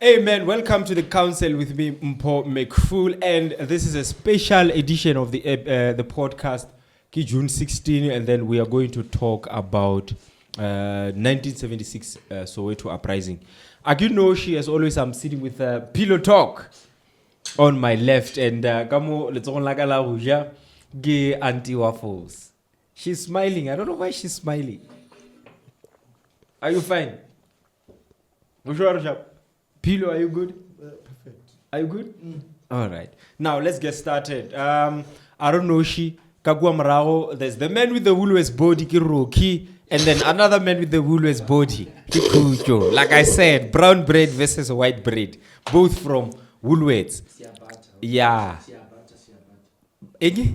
Hey man, welcome to the council with me, Mpo McFool, and this is a special edition of the podcast, June 16, and then we are going to talk about 1976 Soweto Uprising. As you know, I'm sitting with Pillow Talk on my left, and kamo let's on like a gay Auntie Waffles. She's smiling. I don't know why she's smiling. Are you fine? Pilo, are you good? Perfect. Are you good? All right. Now, let's get started. I don't know, there's the man with the Woolworths body, Kiroki, and then another man with the Woolworths body, Kikujo. Like I said, brown bread versus white bread, both from Woolworths. Yeah. Egi?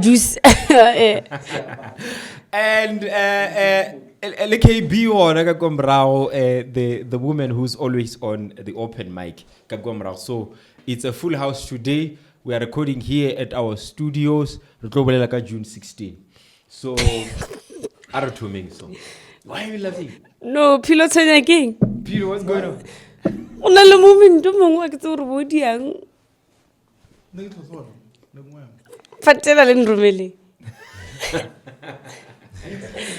Juice. And the woman who's always on the open mic. So it's a full house today. We are recording here at our studios, June 16. So, why are you laughing? No, Pilo again. Pilo, what's going on? Unala moment to mongwa ke tsore bodi yang. Fatela le nrumele.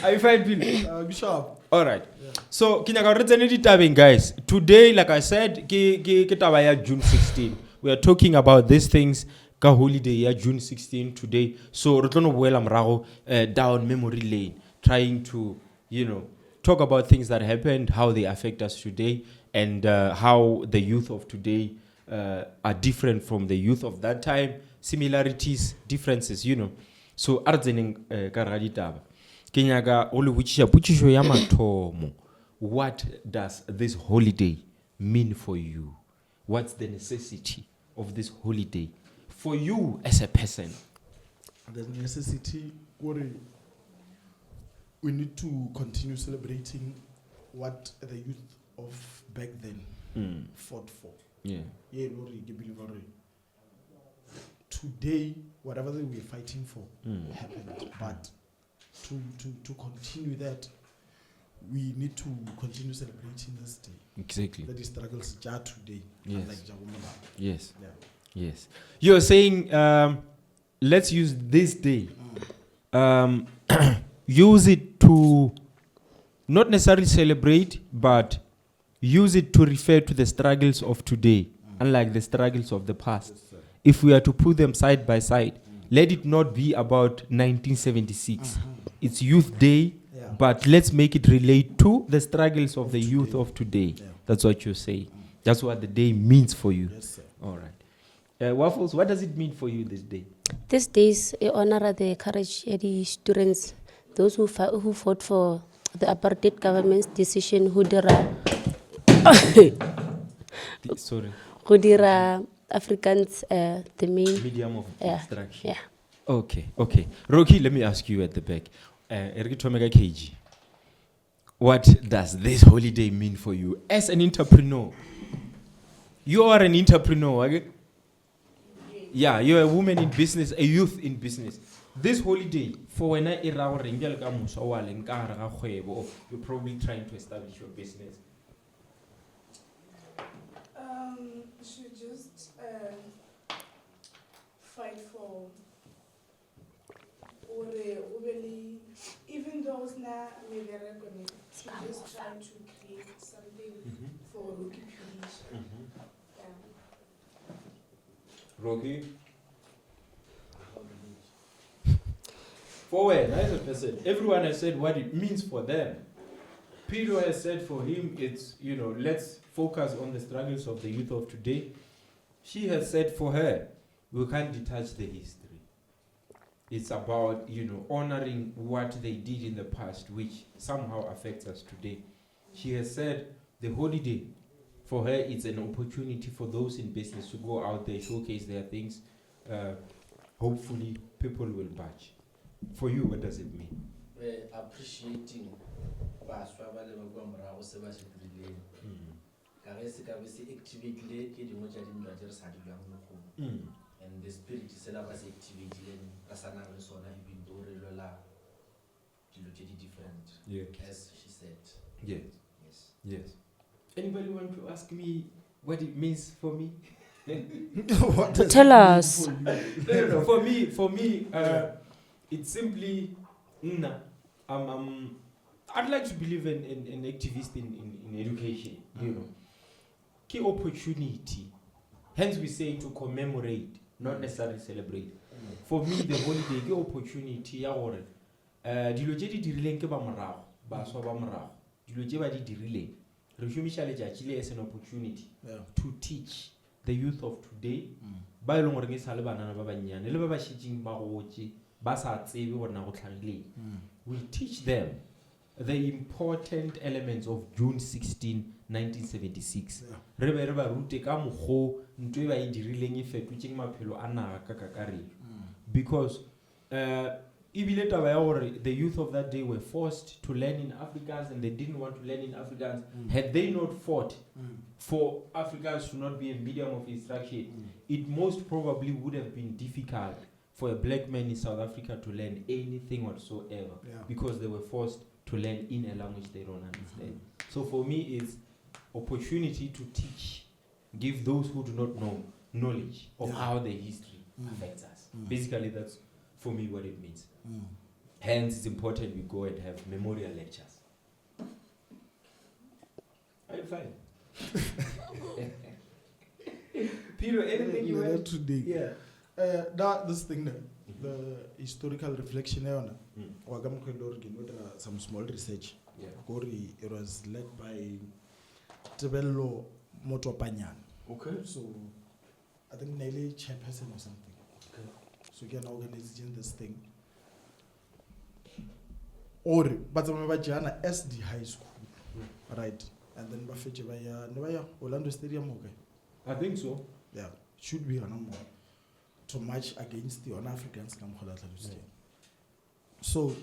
Are you fine, Pilo? Be sharp. All right. Yeah. So, guys. Today, like I said, June 16. We are talking about these things. Holiday, June 16 today. So, down memory lane, trying to, talk about things that happened, how they affect us today, and how the youth of today are different from the youth of that time. Similarities, differences, So, what does this holiday mean for you? What's the necessity of this holiday for you as a person? The necessity, we need to continue celebrating what the youth of back then fought for. Yeah. Today, whatever they were fighting for happened, but to continue that, we need to continue celebrating this day. Exactly. That is struggles today. Yes. Like Yes. Yeah. Yes. You're saying let's use this day. Use it to not necessarily celebrate, but use it to refer to the struggles of today, unlike the struggles of the past. Yes, sir. If we are to put them side by side, let it not be about 1976. It's Youth Day, but let's make it relate to the struggles of the youth of today. Yeah. That's what you say. That's what the day means for you. Yes, sir. All right. Waffles, what does it mean for you this day? These days, honor the courage of the students, those who fought for the apartheid government's decision, who Sorry. Africans the main Medium of instruction. Yeah. Okay. Rocky, let me ask you at the back. KG, what does this holiday mean for you as an entrepreneur? You are an entrepreneur, okay? Yeah, you're a woman in business, a youth in business. This holiday, for when you're probably trying to establish your business. Should just fight for or really, even those now maybe should just try to create something for Rocky Pulish. Rocky? Forward, as a person, everyone has said what it means for them. Pedro has said for him, it's, let's focus on the struggles of the youth of today. She has said for her, we can't detach the history. It's about, honoring what they did in the past, which somehow affects us today. She has said the holiday, for her, it's an opportunity for those in business to go out there, showcase their things. Hopefully, people will budge. For you, what does it mean? Appreciating and the spirit is activated different. Yeah. As she said. Yes. Yes. Yes. Anybody want to ask me what it means for me? What does Tell it mean us. for you? No, for me, it's simply, I'd like to believe in activists in education, you know. Key opportunity. Hence we say to commemorate, not necessarily celebrate. For me, the holiday, key opportunity, ya gore, dilo tse di dirileng ke ba morago, baswa ba morago. Dilo tse ba di dirileng. Re shomisha letšatši le as an opportunity to teach the youth of today. Ba ileng gore ke sa le banana ba bannyane le ba ba šetšeng ba gotše ba sa tsebe gore na go tlhagileng. We teach them the important elements of June 16, 1976. Re be re ba rute ka mokgwa ntwe ba e dirileng e fetotšeng maphelo a naga ka kakaretšo. Because ebile taba ya gore the youth of that day were forced to learn in Afrikaans and they didn't want to learn in Afrikaans. Had they not fought for Afrikaans to not be a medium of instruction, it most probably would have been difficult for a black man in South Africa to learn anything whatsoever because they were forced to learn in a language they don't understand. So for me, it's opportunity to teach, give those who do not know knowledge of how the history affects us. Basically, that's for me what it means. Hence, it's important we go and have memorial lectures. Are you fine? Peter, anything you want? Today. Yeah. This thing, the historical reflection, some small research. Yeah. It was led by Tebello Motopanyan. Okay. So I think nearly chairperson or something. Okay. So you can organize this thing. Or but Jana SD High School. Right. And then Bafeche by Orlando Stadium, okay. I think so. Yeah. Should be a number to match against the Africans. So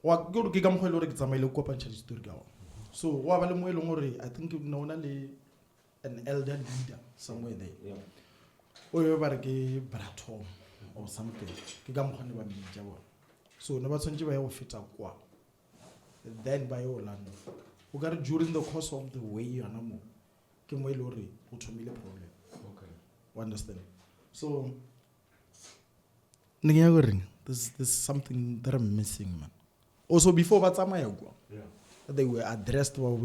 what go to Gigam Holo Examile Copancha Sturgao. So what I think you know only an elder leader somewhere there. Yeah. Or Bratom or something. Gigam Honey Jawa. So never send you a fit up. Then by Orlando. We got during the course of the way you are no more. Kimwe Lori, Utomile problem. Okay. Understand? So this is something that I'm missing, man. Also before Batsamayagwa, they were addressed to our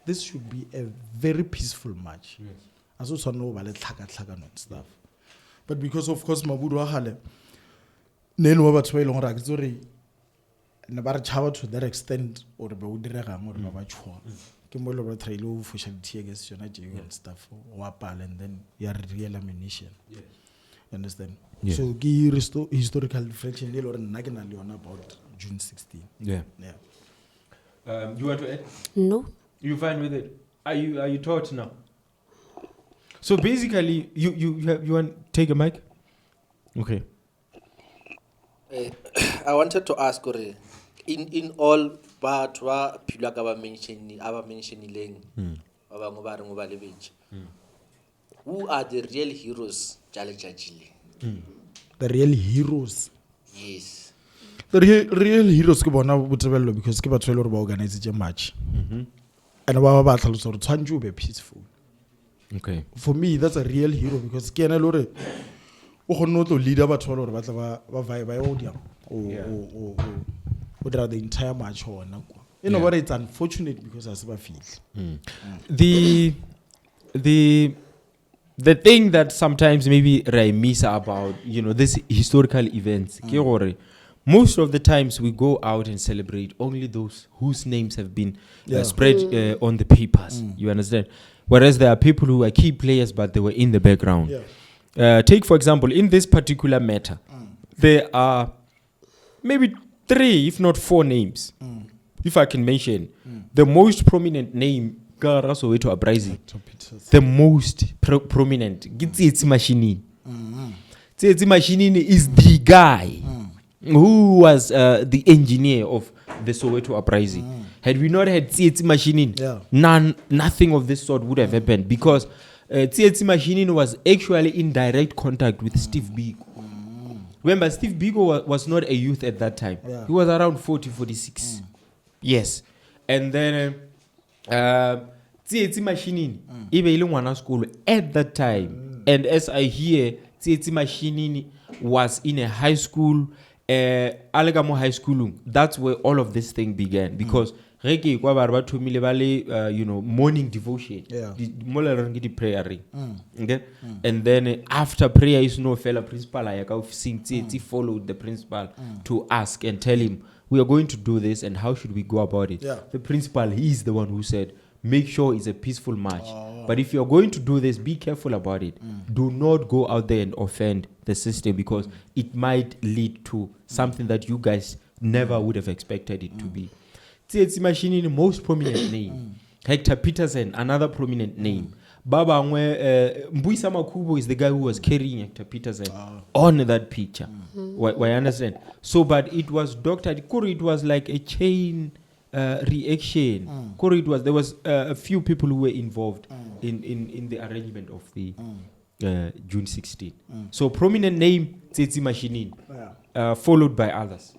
this should be a very peaceful match. Yes. As also know about and stuff. But because of course Mabudu Ahale, Nen Wabatway long Ragzori Nabar Chava to that extent or Baudiraga or Babachua. Kimolo Trailu, Fushal Tiagas, and stuff, Wapal, and then your real ammunition. Yes. You understand? Yeah. So, give historical reflection or naginally on about June 16. Yeah. Yeah. You want to add? No. You fine with it? Are you taught now? So basically, you want to take a mic? Okay. I wanted to ask, in all but wa pula ka ba mentionileng ba bangwe ba reng ba lebetse, who are the real heroes jale jajile? The real heroes. Yes. The real heroes ke bona botebello because ke batho ba organize a match. And ba ba tlhalosa gore tshwantse be peaceful. Okay. For me, that's a real hero because ke ena lore o gone to leader batho ba lore ba tla ba vibe audio o the entire match hona kwa. You know what, it's unfortunate because as ba feel. The thing that sometimes maybe I miss about, this historical events, most of the times we go out and celebrate only those whose names have been spread on the papers. You understand? Whereas there are people who are key players, but they were in the background. Take, for example, in this particular matter, there are maybe 3, if not 4 names. If I can mention, the most prominent name, Soweto Uprising, the most prominent, Tsietsi Mishinini. Tsietsi Mishinini is the guy who was the engineer of the Soweto Uprising. Had we not had Tsietsi Mishinini, nothing of this sort would have happened because Tsietsi Mishinini was actually in direct contact with Steve Biko. Remember, Steve Biko was not a youth at that time. He was around 40, 46. Yes. And then Tsietsi Mishinini e be e le ngwana sekolo at that time, and as I hear, Tsietsi Mishinini was in a high school, Alegamo High School. That's where all of this thing began, because ge ke kwa ba re ba thomile ba le, morning devotion. Yeah. Mo le reng ke di prayer. Okay? And then after prayer is no fella principal ya ka officing Tsietsi followed the principal to ask and tell him, we are going to do this and how should we go about it. Yeah. The principal, he is the one who said, make sure it's a peaceful march. But if you're going to do this, be careful about it. Do not go out there and offend the system, because it might lead to something that you guys never would have expected it to be. Tsietsi Mishinini, most prominent name. Hector Peterson, another prominent name. Baba Mbuisa Makubo is the guy who was carrying Hector Peterson on that picture. Why understand? So, but it was doctored. It was like a chain reaction. There was a few people who were involved in the arrangement of the June 16. So, prominent name Tsietsi Mishinini, followed by others.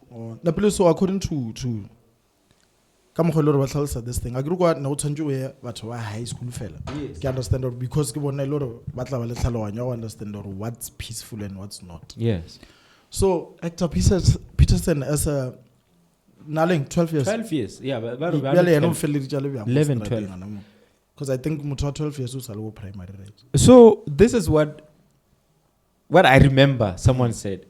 So according to come go lo ba tlhalsa this thing, I grew up na o tshwantse o ye batho ba high school fela. Yes. Ke understand or because ke bona lo re ba tla ba le tlhaloganyo o understand or what's peaceful and what's not. Yes. So Hector Peterson as a Naleng 12 years. 12 years. Yeah, but Bjale yena o felleditše le bjang mo 11, seterateng 12. ana mo. Because I think motho wa 12 years o sa le go primary, right? So this is what I remember someone said.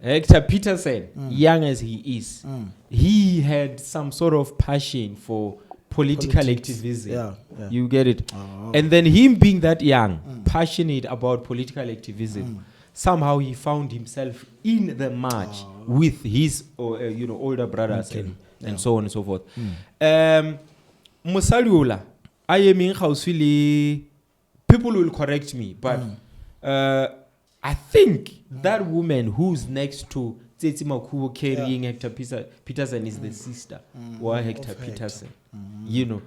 Hector Peterson, young as he is, he had some sort of passion for political Politics. activism. Yeah. You get it? Oh. And then him being that young, passionate about political activism, somehow he found himself in the march with his older brothers and so on and so forth. Mosaliola, I am in Hauswili, people will correct me, but I think that woman who's next to Tsietsi Makubo carrying Hector Peterson is the sister or Hector Peterson. Then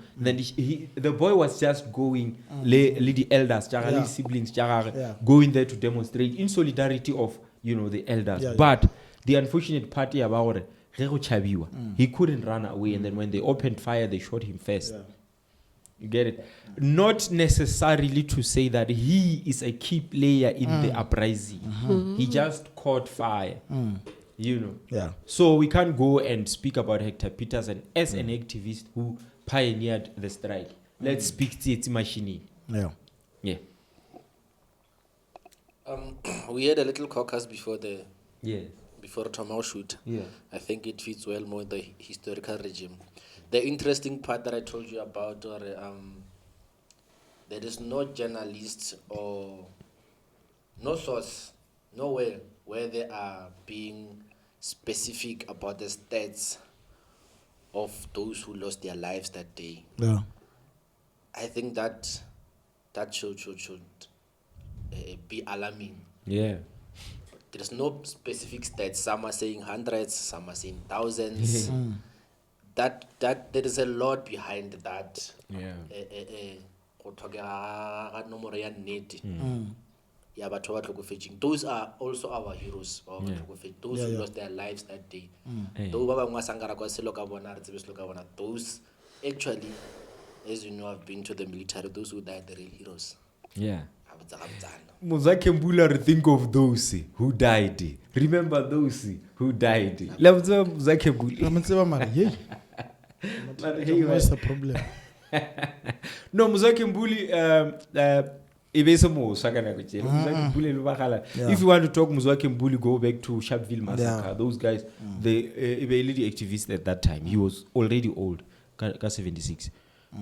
the boy was just going, the elders, the siblings, going there to demonstrate in solidarity of the elders. But the unfortunate part about it, he couldn't run away, and then when they opened fire, they shot him first. You get it? Not necessarily to say that he is a key player in the uprising. He just caught fire. Yeah. So we can't go and speak about Hector Peterson as an activist who pioneered the strike. Let's speak Tsietsi Mishinini. Yeah. Yeah. We had a little caucus before the Yeah. Tomau shoot. Yeah. I think it fits well more in the historical regime. The interesting part that I told you about, there is no journalist or no source, nowhere where they are being specific about the stats of those who lost their lives that day. Yeah. I think that should be alarming. Yeah. There's no specific stats. Some are saying hundreds, some are saying thousands. That there is a lot behind that. Yeah. Go tlhokega nomoro ya nnete ya batho ba tlhokofetseng. Those are also our heroes. Those who lost their lives that day. Those ba bangwe sankara kwa selo ka bona, re tsebe selo ka bona. Those actually, as you know, have been to the military. Those who died, the real heroes. Yeah. Gabotsana. Muzakembula, think of those who died. Remember those who died. Muzakembula. I'm saying, man, yeah. What's the problem? No, Muzakembuli, if you want to talk Muzakembuli, go back to Sharpeville massacre. Yeah. Those guys, they were lady activists at that time. He was already old, 76.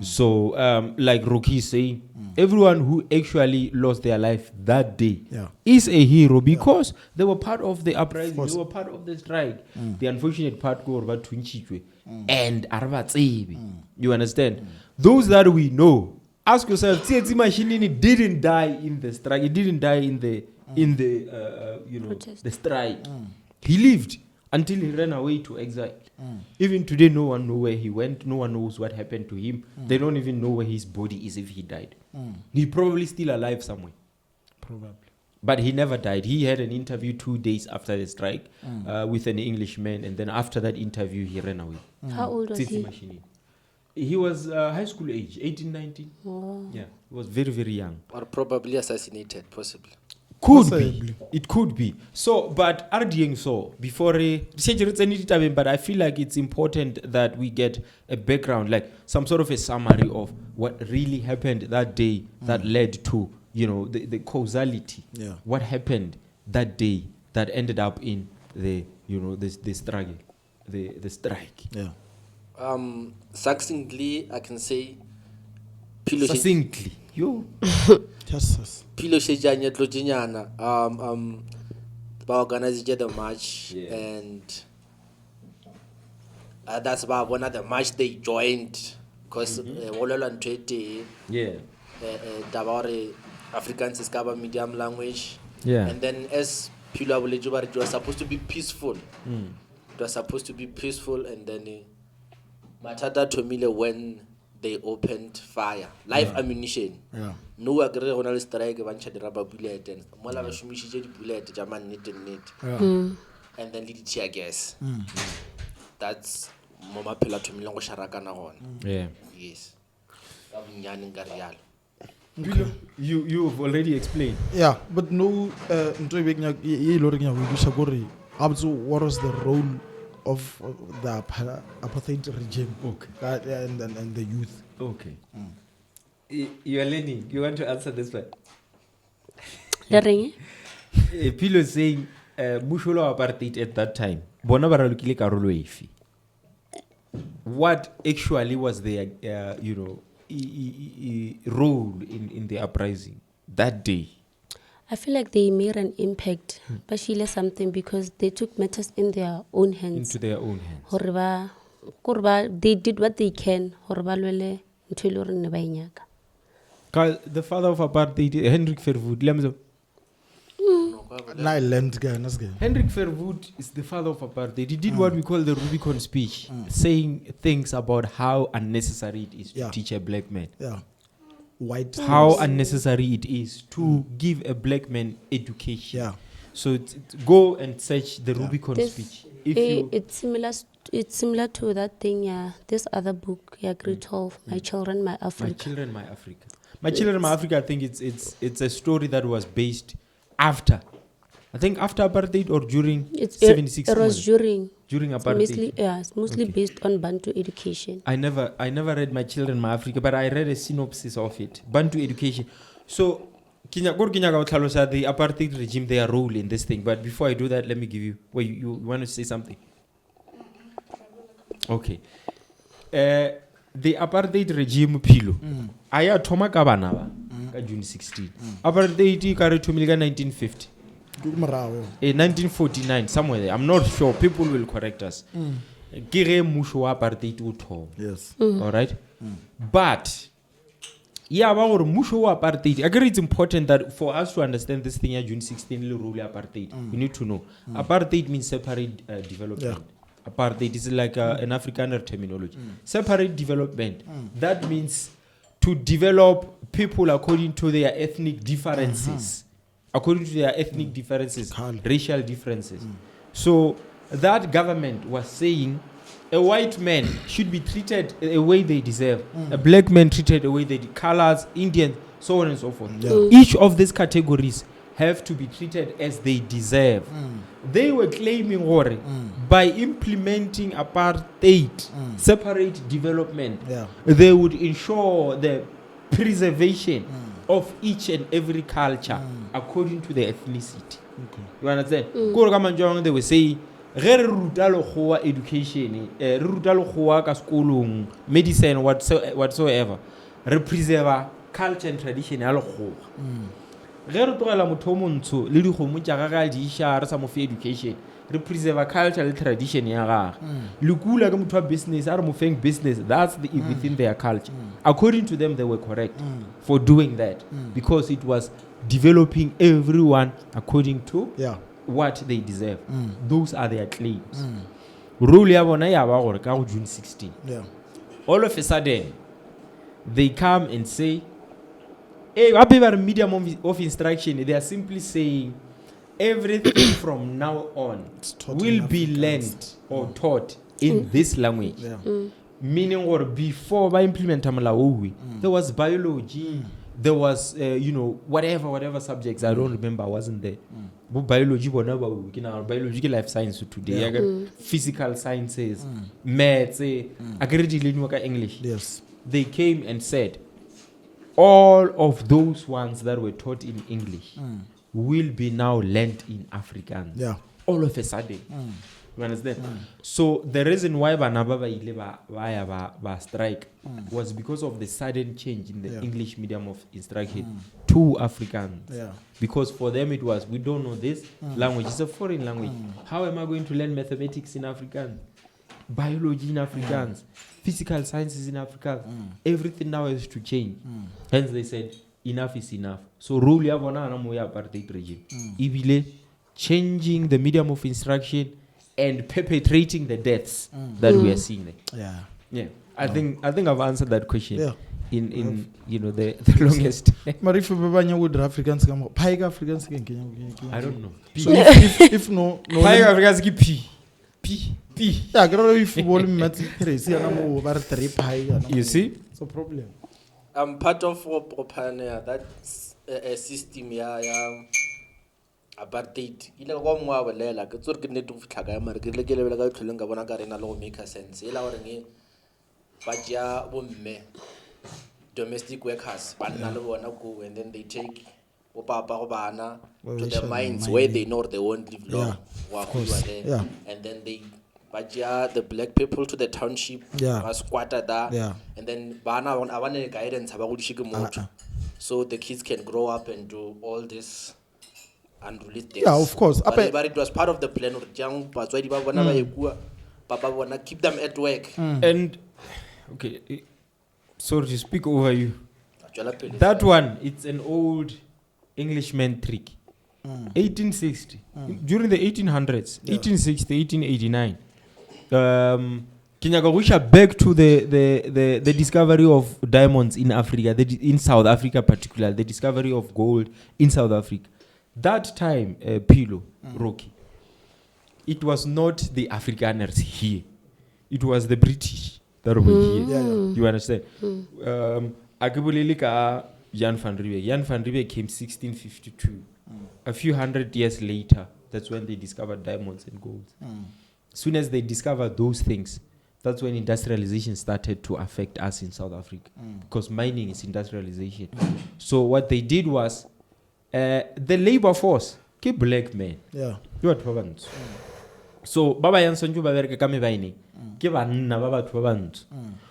So, like Rocky is saying, everyone who actually lost their life that day is a hero because they were part of the uprising, they were part of the strike. The unfortunate part go over Twinchichwe and Arvatsebe. You understand? Those that we know, ask yourself, Tsietsi Mishinini didn't die in the strike. He didn't die in the the strike. He lived until he ran away to exile. Even today, no one knows where he went. No one knows what happened to him. They don't even know where his body is if he died. He's probably still alive somewhere. Probably. But he never died. He had an interview 2 days after the strike with an Englishman, and then after that interview, he ran away. How old was Tsietsi he? Mishinini. He was high school age, 18, 19. Oh. Yeah, he was very, very young. Or probably assassinated, possibly. Could Possibly. be. It could be. So, but RDing so before but I feel like it's important that we get a background, like some sort of a summary of what really happened that day that led to, you know, the causality. Yeah. What happened that day that ended up in the, you know, the struggle, the strike. Yeah. Succinctly, I can say, Pilo Succinctly. Yo. Yes. Shejanya Tlojinyana, ba organized the march, Yeah. and that's why one of the march they joined, because Yeah. Afrikaans is cover medium language. Yeah. And then as Pilo Abulejubar, it was supposed to be peaceful. It was supposed to be peaceful, and then Matata Tomile when they opened fire, live ammunition. Yeah. No agree on a strike, a bunch of the rubber bullet, and Mola Shumishi bullet, German knit and knit, and then little tear gas. That's Mama Pilla to Milongo Sharakana on. Yeah. Yes. Garial. You've already explained. Yeah, but no, what was the role of the apartheid regime? Okay. And the youth. Okay. You are learning. You want to answer this one? Lereng? Pilo is saying, Musholo apartheid at that time. Bona ba ralokile karolo efe? What actually was their, you know, role in the uprising that day? I feel like they made an impact, partially something, because they took matters in their own hands. Into their own hands. They did what they can. Hore ba lwele ntho e le hore ne ba e nyaka. The father of apartheid, Hendrik Verwoerd. Hendrik Verwoerd is the father of apartheid. He did what we call the Rubicon speech, saying things about how unnecessary it is to teach a black man. Yeah. White. How unnecessary it is to give a black man education. Yeah. So go and search the Rubicon speech. If you It's similar to that thing, yeah. This other book, yeah, Grade 12, My Children, My Africa. My Children, My Africa. My Children, My Africa, I think it's a story that was based after. I think after apartheid or during 76. It was during apartheid. it's mostly based on Bantu education. I never read My Children, My Africa, but I read a synopsis of it. Bantu education. So the apartheid regime, their role in this thing. But before I do that, let me give you. Well, you want to say something? Okay. The apartheid regime Pilo. Aya thoma ka bana ba ka June 16. Apartheid ka re thomile ka 1950. 1949 somewhere there. I'm not sure. People will correct us. Ke ge mmušo wa apartheid o thoma. Yes. All right. But yeah, ba gore mmušo wa apartheid. I agree it's important that for us to understand this thing ya June 16 le rule apartheid. We need to know. Apartheid means separate development. Yeah. Apartheid is like an Afrikaner terminology. Separate development. That means to develop people according to their ethnic differences. According to their ethnic differences, racial differences. So that government was saying a white man should be treated the way they deserve. A black man treated the way they colors, Indians, so on and so forth. Yeah. Each of these categories have to be treated as they deserve. They were claiming by implementing apartheid, separate development, they would ensure the preservation of each and every culture according to their ethnicity. Okay. You understand? They were saying, education, medicine, whatsoever, preserve culture and tradition. Ge re tlogela motho o montsho le dikgomo tša gage di iša re sa mo fe education re preserve culture le tradition ya gage le kula ke motho wa business a re mo feng business, that's within their culture. According to them, they were correct for doing that because it was developing everyone according to what they deserve. Those are their claims. Rule ya bona ya ba gore ka go June 16. All of a sudden they come and say, medium of instruction, they are simply saying everything from now on will be learned or taught in this language. meaning or before by implement there was biology, there was whatever subjects I don't remember wasn't there. But biology biology life science today. I got physical sciences, maths, English. Yes. They came and said all of those ones that were taught in English will be now learnt in Afrikaans. Yeah. All of a sudden. You understand? So the reason why Banaba strike was because of the sudden change in the English medium of instruction to Afrikaans. Yeah. Because for them it was, we don't know this language. It's a foreign language. How am I going to learn mathematics in Afrikaans? Biology in Afrikaans? Physical sciences in Afrikaans? Everything now has to change. Hence they said, enough is enough. So rule apartheid regime. Ibile changing the medium of instruction and perpetrating the deaths that we are seeing there. Yeah. I think I've answered that question. Yeah. In the longest. But if you would Africans come up, Africans I don't know. So if no Africans give P. Yeah, if you see? It's a problem. I'm part of that system apartheid. Ile go mwa bolela ke tsore ke nne go fitla ka mara ke le ke lebela ka tlholeng ka bona ka rena le go make sense ela gore nge ba ja bomme domestic workers ba nna le bona go and then they take o papa go bana to the mines where they know they won't live long. Yeah. And then they baja the black people to the township, squatter there, and then bana abane guidance about motho, so the kids can grow up and do all this unruly things. Yeah, of course. But it was part of the plan. Papa keep them at work. And okay, sorry to speak over you. That one, it's an old Englishman trick. 1860, during the 1800s, 1860, 1889. Kinyaga back to the discovery of diamonds in Africa, in South Africa particularly, the discovery of gold in South Africa. That time, Pilo, Rocky, it was not the Afrikaners here. It was the British that were here. You understand? Agibulilika Jan van Riebeeck. Jan van Riebeeck came 1652. A few hundred years later, that's when they discovered diamonds and gold. As soon as they discovered those things, that's when industrialization started to affect us in South Africa. Because mining is industrialization. So what they did was, the labor force, ke black men. Yeah. You are so Baba Yansonju Baberka kame baini. Ke banna ba batho ba bantsho.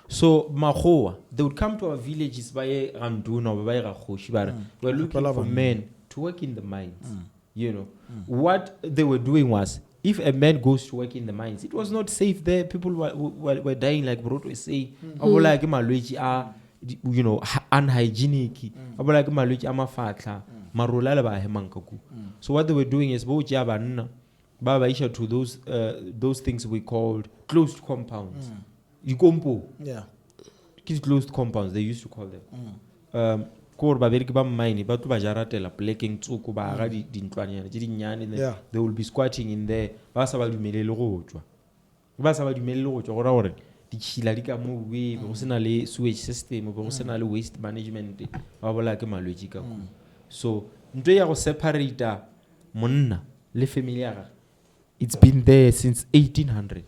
So Mahoa, they would come to our villages by Randuna or by Rakhoshi. We're looking for men to work in the mines. You know. What they were doing was, if a man goes to work in the mines, it was not safe there. People were dying, like Brot was saying. You know, unhygienic. So what they were doing is to those things we called closed compounds. Yeah. Closed compounds, they used to call them. They will be squatting in there. Sewage system, waste management. So, separator it's been there since 1800.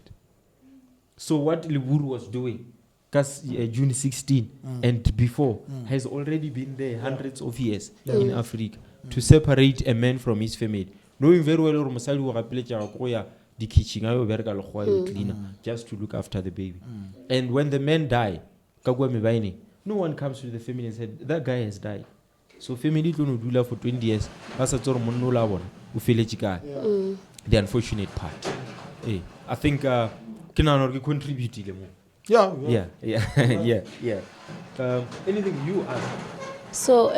So what Liburu was doing, June 16 and before, has already been there hundreds of years in Africa to separate a man from his family. Knowing very well the kitchen, cleaner, just to look after the baby. And when the men die, no one comes to the family and said, that guy has died. So family don't do that for 20 years. That's the unfortunate part. I think can contribute. Yeah. Anything you ask? So,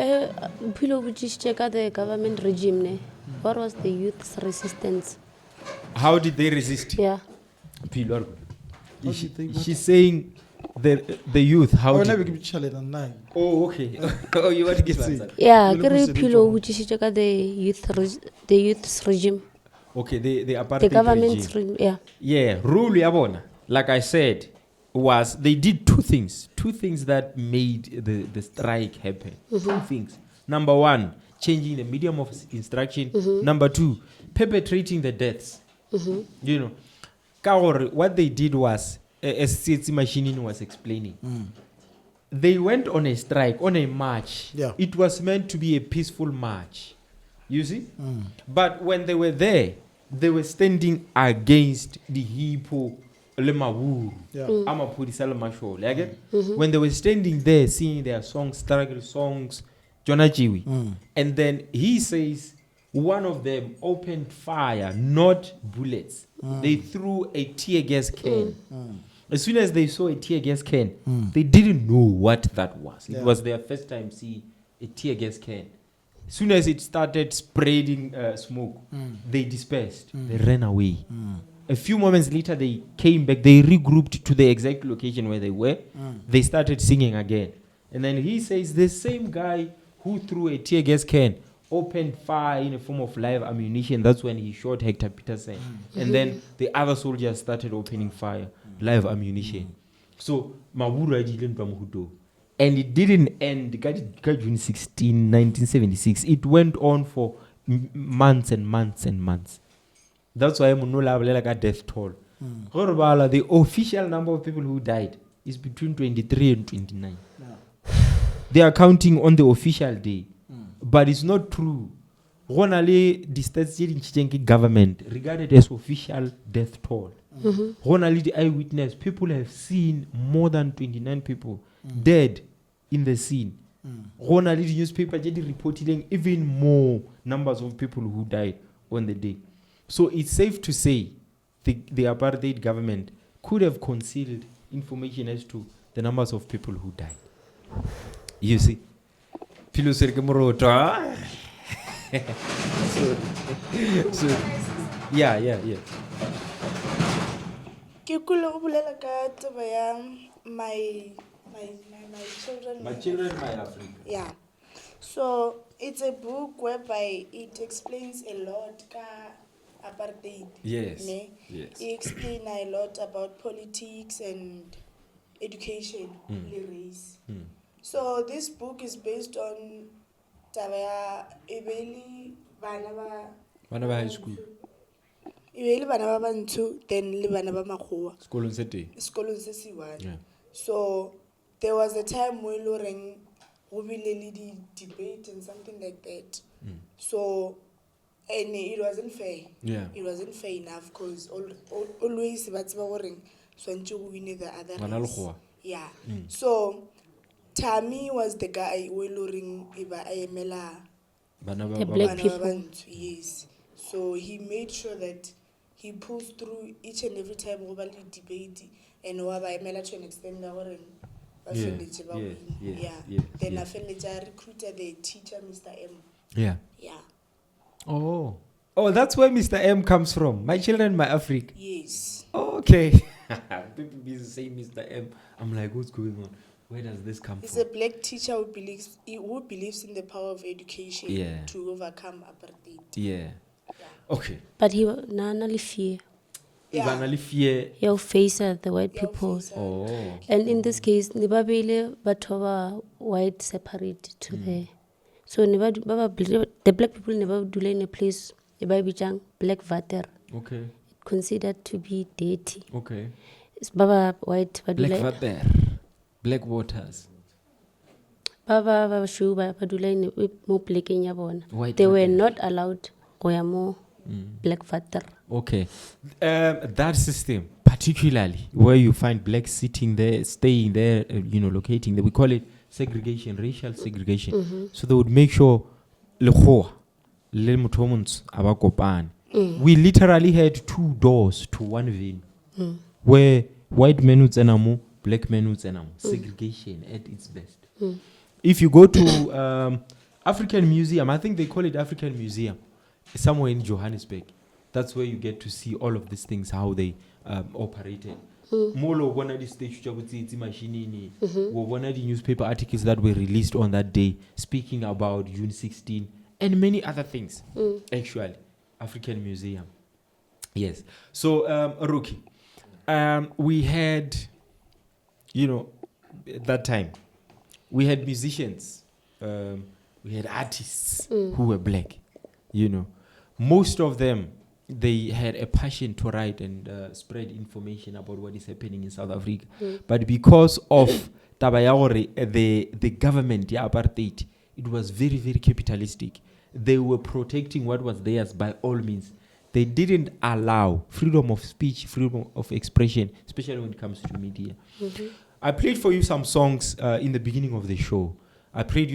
Pilo, would you check out the government regime? What was the youth's resistance? How did they resist? Yeah. Pilo, she's saying the youth. How? Oh, okay. Oh, you want to give answer? Yeah, Pilo, would you check out the youth's regime? Okay, the apartheid the government's regime. Yeah. Yeah, rule yabona. Like I said, was they did two things that made the strike happen. Two things. Number one, changing the medium of instruction. Number two, perpetrating the deaths. You know, what they did was, as Tsietsi Mishinini was explaining, they went on a strike, on a march. Yeah. It was meant to be a peaceful march. You see? But when they were there, they were standing against the hippo, le maburu, Yeah. amaphodisa le mashole. You get? When they were standing there singing their songs, struggle songs, Jonah Jiwi, and then he says one of them opened fire, not bullets. They threw a tear gas can. As soon as they saw a tear gas can, they didn't know what that was. It was their first time seeing a tear gas can. As soon as it started spreading smoke, they dispersed. They ran away. A few moments later, they came back. They regrouped to the exact location where they were. They started singing again. And then he says the same guy who threw a tear gas can opened fire in a form of live ammunition. That's when he shot Hector Peterson. And then the other soldiers started opening fire, live ammunition. So, Maburu didn't Bamuhudo. And it didn't end June 16, 1976. It went on for months and months and months. That's why Munola like a death toll. The official number of people who died is between 23 and 29. They are counting on the official day. But it's not true. Ronali, the state government regarded as official death toll. Ronali, the eyewitness, people have seen more than 29 people dead in the scene. Ronali, the newspaper reporting even more numbers of people who died on the day. So it's safe to say the apartheid government could have concealed information as to the numbers of people who died. You see? Sorry. Yeah. Ke kule go bolela ka taba ya my children. My children, my Africa. Yeah. So it's a book whereby it explains a lot ka apartheid. Yes. Ne? Yes. It explains a lot about politics and education, le race. So this book is based on taba ya ebeli bana ba high school. ebeli bana ba bantsho then le bana ba makgowa School city. sekolong se se one. Yeah. So there was a time mo ile reng go bile le di debate and something like that. So and it wasn't fair. Yeah. It wasn't fair enough because always ba tseba gore swantse go win the other Bana race. lekgowa. Yeah. So Tammy was the guy who loring iba emela The black people. yes. So he made sure that he pulls through each and every time over the debate and waba emela to an extent that were then I felt like I recruited the teacher, Mr. M. Yeah. Yeah. Oh, that's where Mr. M comes from. My children, my Africa. Yes. Okay. People be saying Mr. M. I'm like, what's going on? Where does this come He's from? a black teacher who believes in the power of education to overcome apartheid. Yeah. Okay. But he nana fear. Ibanali fear. He'll face the white people. Oh. And in this case, nibabile batova white separate to the. So the black people never do in a place ibabijang black water Okay. considered to be dirty. Okay. It's baba white Black badula. water. Black waters. Baba shoe badula in mo pleking yabona. White They were water. not allowed go ya mo black water. Okay. That system, particularly where you find blacks sitting there, staying there, locating there, we call it segregation, racial segregation. So they would make sure we literally had 2 doors to one venue where white men would zenamo, black men would zenamo. Segregation at its best. If you go to African Museum, I think they call it African Museum, somewhere in Johannesburg. That's where you get to see all of these things, how they operated. Molo one the stage Tsietsi Mishinini, one of the newspaper articles that were released on that day, speaking about June 16 and many other things. Actually, African Museum. Yes. So, Ruki, we had you know, at that time, we had musicians, we had artists who were black, you know. Most of them, they had a passion to write and spread information about what is happening in South Africa. But because of the government, apartheid, it was very, very capitalistic. They were protecting what was theirs by all means. They didn't allow freedom of speech, freedom of expression, especially when it comes to media. I played for you some songs in the beginning of the show. I played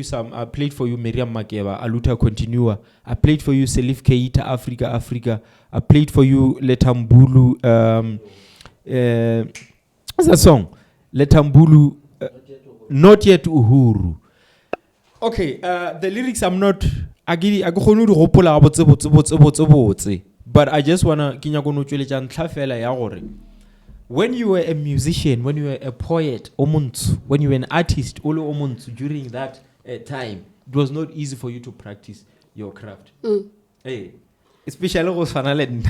for you Miriam Makeba, Aluta Continua. I played for you Selif Keita, Africa. I played for you Letambulu. What's that song? Letambulu. Not yet Uhuru. Okay, the lyrics I'm not. But I just wanna when you were a musician, when you were a poet, when you were an artist, during that time, it was not easy for you to practice your craft. Hey, especially with Fanalen.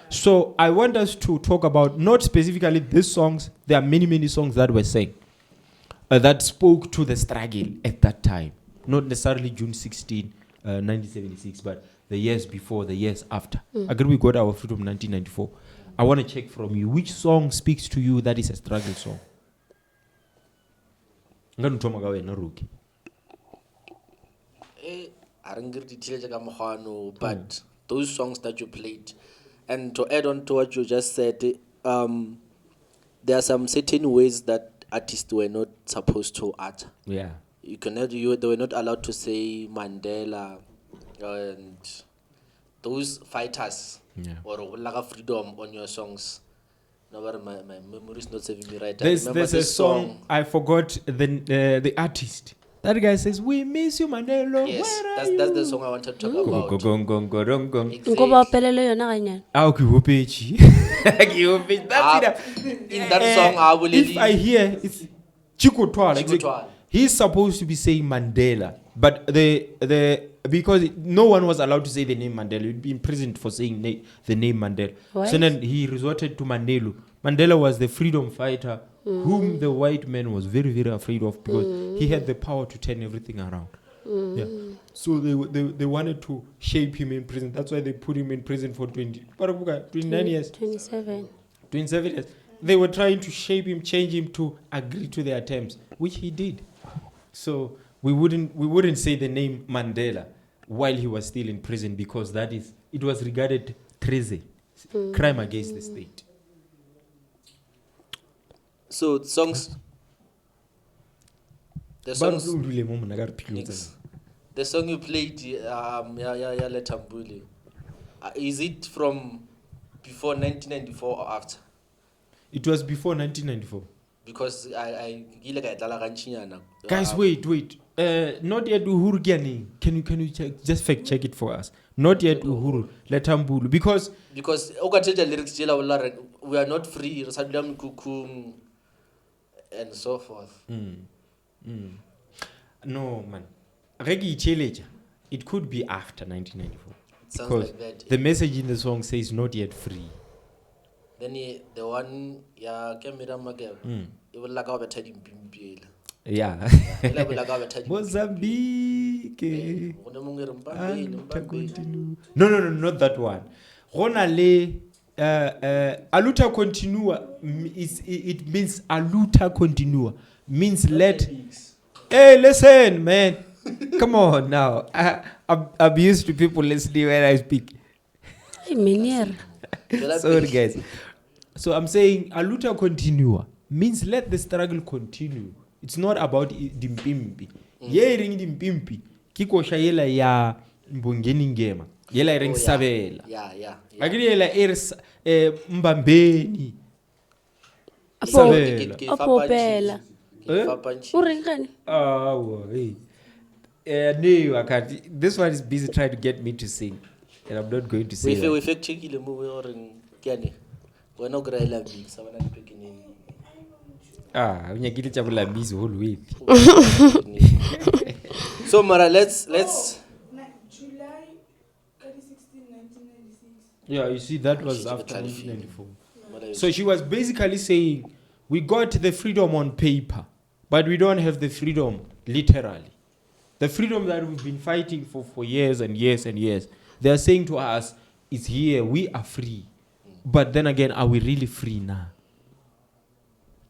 So I want us to talk about not specifically these songs. There are many, many songs that were sang that spoke to the struggle at that time. Not necessarily June 16, 1976, but the years before, the years after. Agree we got our freedom in 1994. I want to check from you, which song speaks to you that is a struggle song? But those songs that you played, and to add on to what you just said, there are some certain ways that artists were not supposed to utter. Yeah. They were not allowed to say Mandela and those fighters or like freedom on your songs. No, but my memory is not serving me right. There's a song I forgot the artist. That guy says, "We miss you, Mandela." Yes, that's the song I wanted to talk about. In that song, I will. If I hear it's Chico Twala. He's supposed to be saying Mandela, but because no one was allowed to say the name Mandela, he'd be imprisoned for saying the name Mandela. What? So then he resorted to Mandela. Mandela was the freedom fighter whom the white man was very, very afraid of because he had the power to turn everything around. Yeah. So they wanted to shape him in prison. That's why they put him in prison for 29 years. 27. 27 years. They were trying to shape him, change him to agree to their terms, which he did. So we wouldn't say the name Mandela while he was still in prison because it was regarded treason, crime against the state. So the song you played, Letambuli, is it from before 1994 or after? It was before 1994. Because Guys, wait. Not yet Uhuru Gianni. Can you just fact check it for us? Not yet Uhuru Letambulu. Because the lyrics we are not free, and so forth. No, man. It could be after 1994. It sounds because like that. The message in the song says not yet free. Then the one, it will like our Teddy Bimbiel. Yeah. Mozambique. No, not that one. Ronale aluta continua it means aluta continua means let. Hey, listen, man. Come on now. I'm used to people listening when I speak. Sorry, guys. So I'm saying aluta continua means let the struggle continue. It's not about dimpimpi. Ye ring dimpimpi. Kiko shayela ya mbungeni ngema. Yela ring sabela. Yeah. Agri yela mbambeni. Sabela. Apopela. Uringani? Oh, hey. No, I can't. This one is busy trying to get me to sing. And I'm not going to sing. We fact check the movie or Kiani. We're not going to love you. Someone is picking in. When you get it, I will miss the whole week. So, Mara, let's. July 16, 1996. Yeah, you see, that was She's a after Califine. 1994. So she was basically saying, we got the freedom on paper, but we don't have the freedom literally. The freedom that we've been fighting for years and years and years. They are saying to us, it's here, we are free. But then again, are we really free now?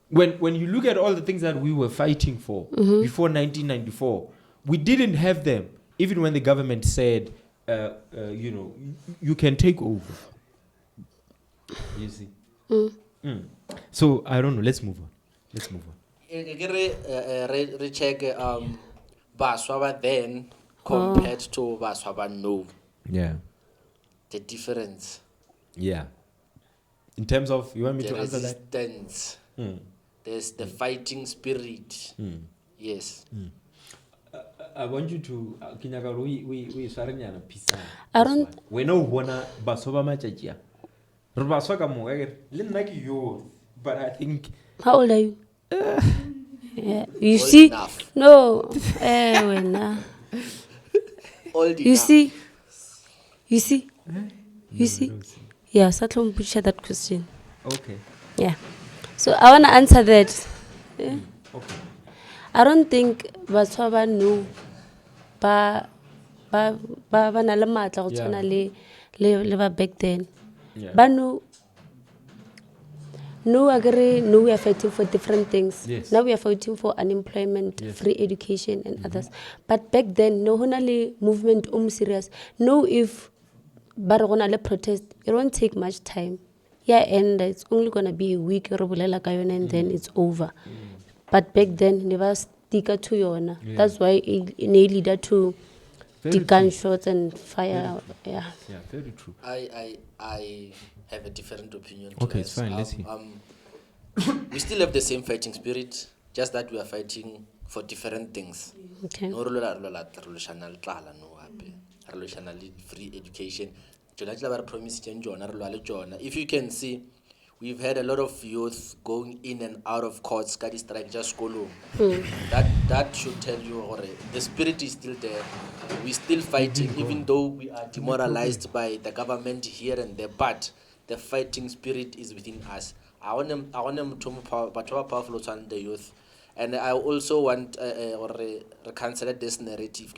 When you look at all the things that we were fighting for before 1994, we didn't have them, even when the government said, you can take over. You see? So, I don't know, let's move on. Recheck Baswaba then compared to Baswaba no. Yeah. The difference. Yeah. In terms of, you want me The to answer that? resistance. There's the fighting spirit. Yes. I want you to we saranyana pisa. I don't- We know bona basoba machajia. Rubaswa ka mo le nna ke yo, but I think How old are you? Yeah. You Old see? enough. No. Wena. Old You enough. see? You see? You see? Yeah, Satlom Butcher that question. okay. Yeah. So I want to answer that. Yeah. Okay. I don't think Batswaba no ba na le matla go Yeah. tshwana le ba back then. Yeah. But no, I agree. No, we are fighting for different things. Yes. Now we are fighting for unemployment, Yes. free education, and others. But back then, no, honestly, movement serious. No, if Baragona protest, it won't take much time. Yeah, and it's only gonna be a week, and then it's over. But back then, never stick to yona. Yeah. That's why it leaded to Very the gunshots and fire. Yeah. Yeah, very true. I have a different opinion. to Okay, it's us. fine, let's hear. We still have the same fighting spirit, just that we are fighting for different things. Okay. No revolutionary tlala no hape. Revolutionary free education. If you can see, we've had a lot of youth going in and out of courts, kadi strike just go. That should tell you already. The spirit is still there. We're still fighting, even though we are demoralized by the government here and there, but the fighting spirit is within us. I want them to powerful to the youth. And I also want to cancel this narrative.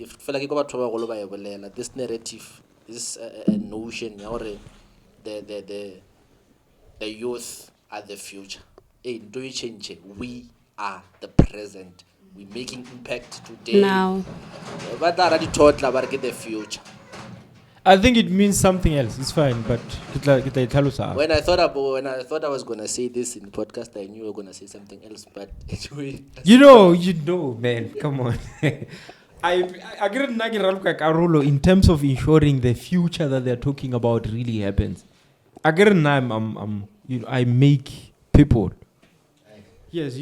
This narrative, this notion, the youth are the future. Hey, do you change it? We are the present. We're making impact today. Now. But I already taught about the future. I think it means something else. It's fine, but When I thought I was gonna say this in the podcast, I knew I was gonna say something else. But anyway, you know, man. Come on. I agree with in terms of ensuring the future that they're talking about really happens. I make people. Yes,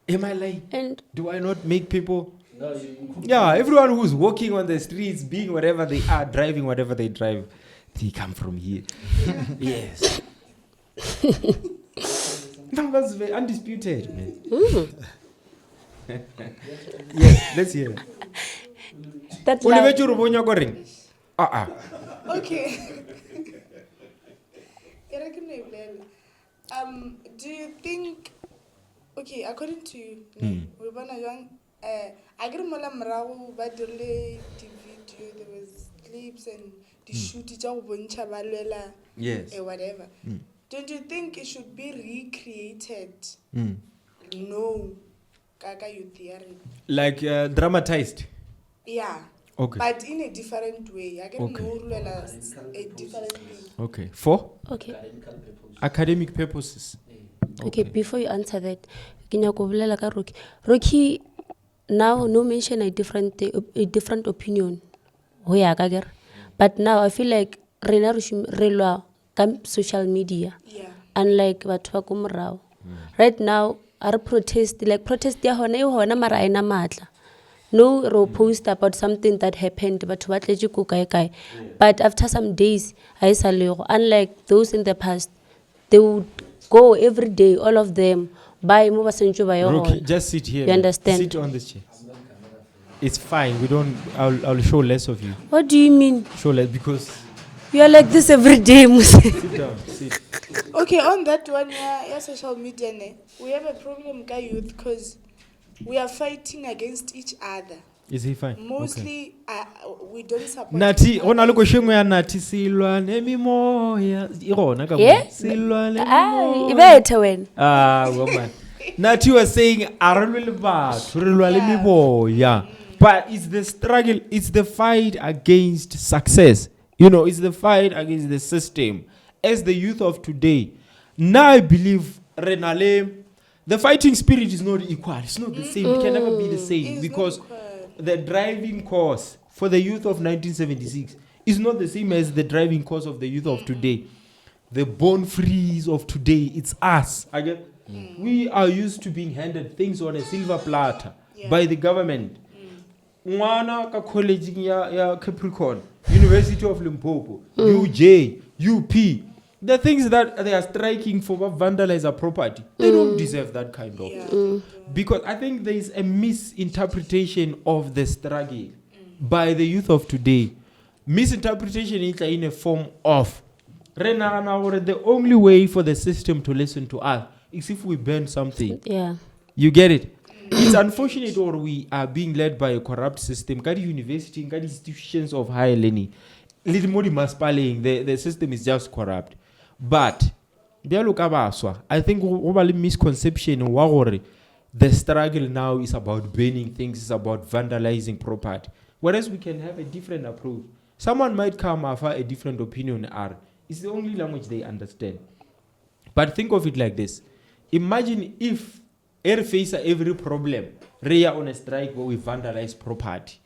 Am I like? And Do I not make people? Yeah, everyone who's walking on the streets, being whatever they are, driving whatever they drive, they come from here. Yes. No, that's very undisputed, man. Yes, let's hear it. that's Oliver like, Churubonya Goring. Okay. Do you think, okay, according to you, we wanna young, I get mola mrago ba dirile the video, there was clips and the shooting tsa go bontsha ba lwela Yes. whatever. Don't you think it should be recreated? Mm. No, kaka you theory. Like dramatized. Yeah. Okay. But in a different way. I can Okay. know lwela a different way. Okay. For okay. academic purposes. Okay, before you answer that, Rocky, now no mention a different opinion. But now I feel like rena social media. Yeah. Unlike batho right now, our protest ya hona mara aina matla. No ro post about something that happened, but after some days, unlike those in the past, they would go every day, all of them, buy mo basentsho ba yo Rocky, hona. just sit here. You man. understand? Sit on this chair. It's fine. We don't. I'll show less of you. What do you mean? Show less because You are like this every day, Muse. Sit down. Sit. Okay, on that one, yeah, social media, ne, we have a problem, guy youth, because we are fighting against each other. Is he fine? Mostly, we don't support. Nati, each go na le other. question ya Nati silwane mimoya. I gona ka mo. Yeah? Silwane Ay, mimoya. ibethe wena. Ah, woman. Nati was saying, "Arulwe le batho, re lwa le mimoya." But it's the struggle, it's the fight against success. You know, it's the fight against the system. As the youth of today, now I believe Renale, the fighting spirit is not equal. It's not the same. It can never be the same It's because not equal. the driving course for the youth of 1976 is not the same as the driving course of the youth of today. The born frees of today, it's us. Again, we are used to being handed things on a silver platter by the government. Ngwana ka college ya Capricorn, University of Limpopo, UJ, UP. The things that they are striking for vandalize our property, they don't deserve that kind of. Because I think there is a misinterpretation of the struggle by the youth of today. Misinterpretation is in a form of the only way for the system to listen to us is if we burn something. Yeah. You get it? It's unfortunate, or we are being led by a corrupt system. Got university, got institutions of higher learning. Little more the system is just corrupt. But I think over misconception the struggle now is about burning things, it's about vandalizing property. Whereas we can have a different approach. Someone might come after a different opinion. It's the only language they understand. But think of it like this. Imagine if face every problem, we are on a strike where we vandalize property.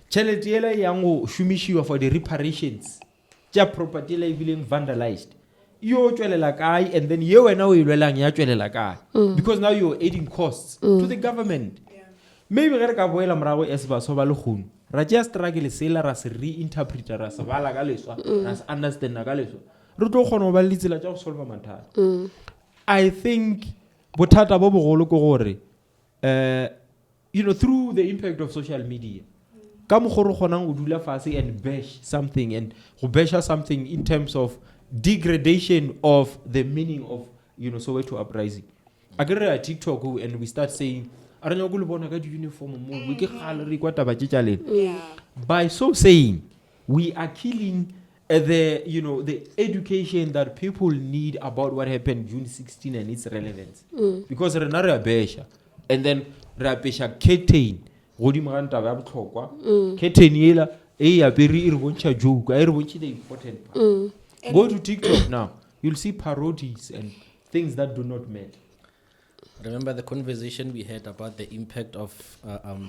Cheletiela yango shumishiwa for the reparations. Ja property la being vandalized. You chwelela kai, and then you and now you chwelela kai. Because now you're adding costs to the government. Maybe re ka boela morago as ba so ba le khunu. Ra just struggle sela ra se reinterpret ra se bala ka leswa, ra se understand ka leswa. Re tlo khona ba le tsela tsa go solve mathata. I think bothata bo bogolo go gore through the impact of social media. Ka mo go re kgonang go dula fase and bash something and go bash something in terms of degradation of the meaning of Soweto Uprising. I get a TikTok and we start saying uniform by so saying we are killing the education that people need about what happened June 16 and its relevance. Because renare besha and then rabesha ketain godimaganta ba botlhokwa ketain yela ya beri iribontsha joke iribontsha the important part. Go to TikTok now, you'll see parodies and things that do not matter. Remember the conversation we had about the impact of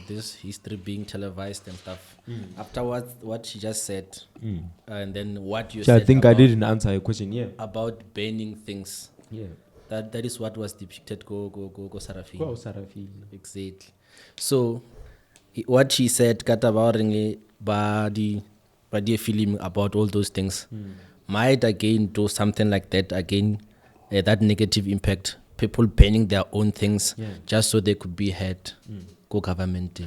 this history being televised and stuff. Afterwards, what she just said, and then what you said. I think I didn't answer your question. Yeah. About banning things. Yeah. That is what was depicted. Go Sarafina. Go Sarafina. Exactly. So, what she said, kata ba body film about all those things, might again do something like that again. That negative impact. People banning their own things just so they could be heard. Go government.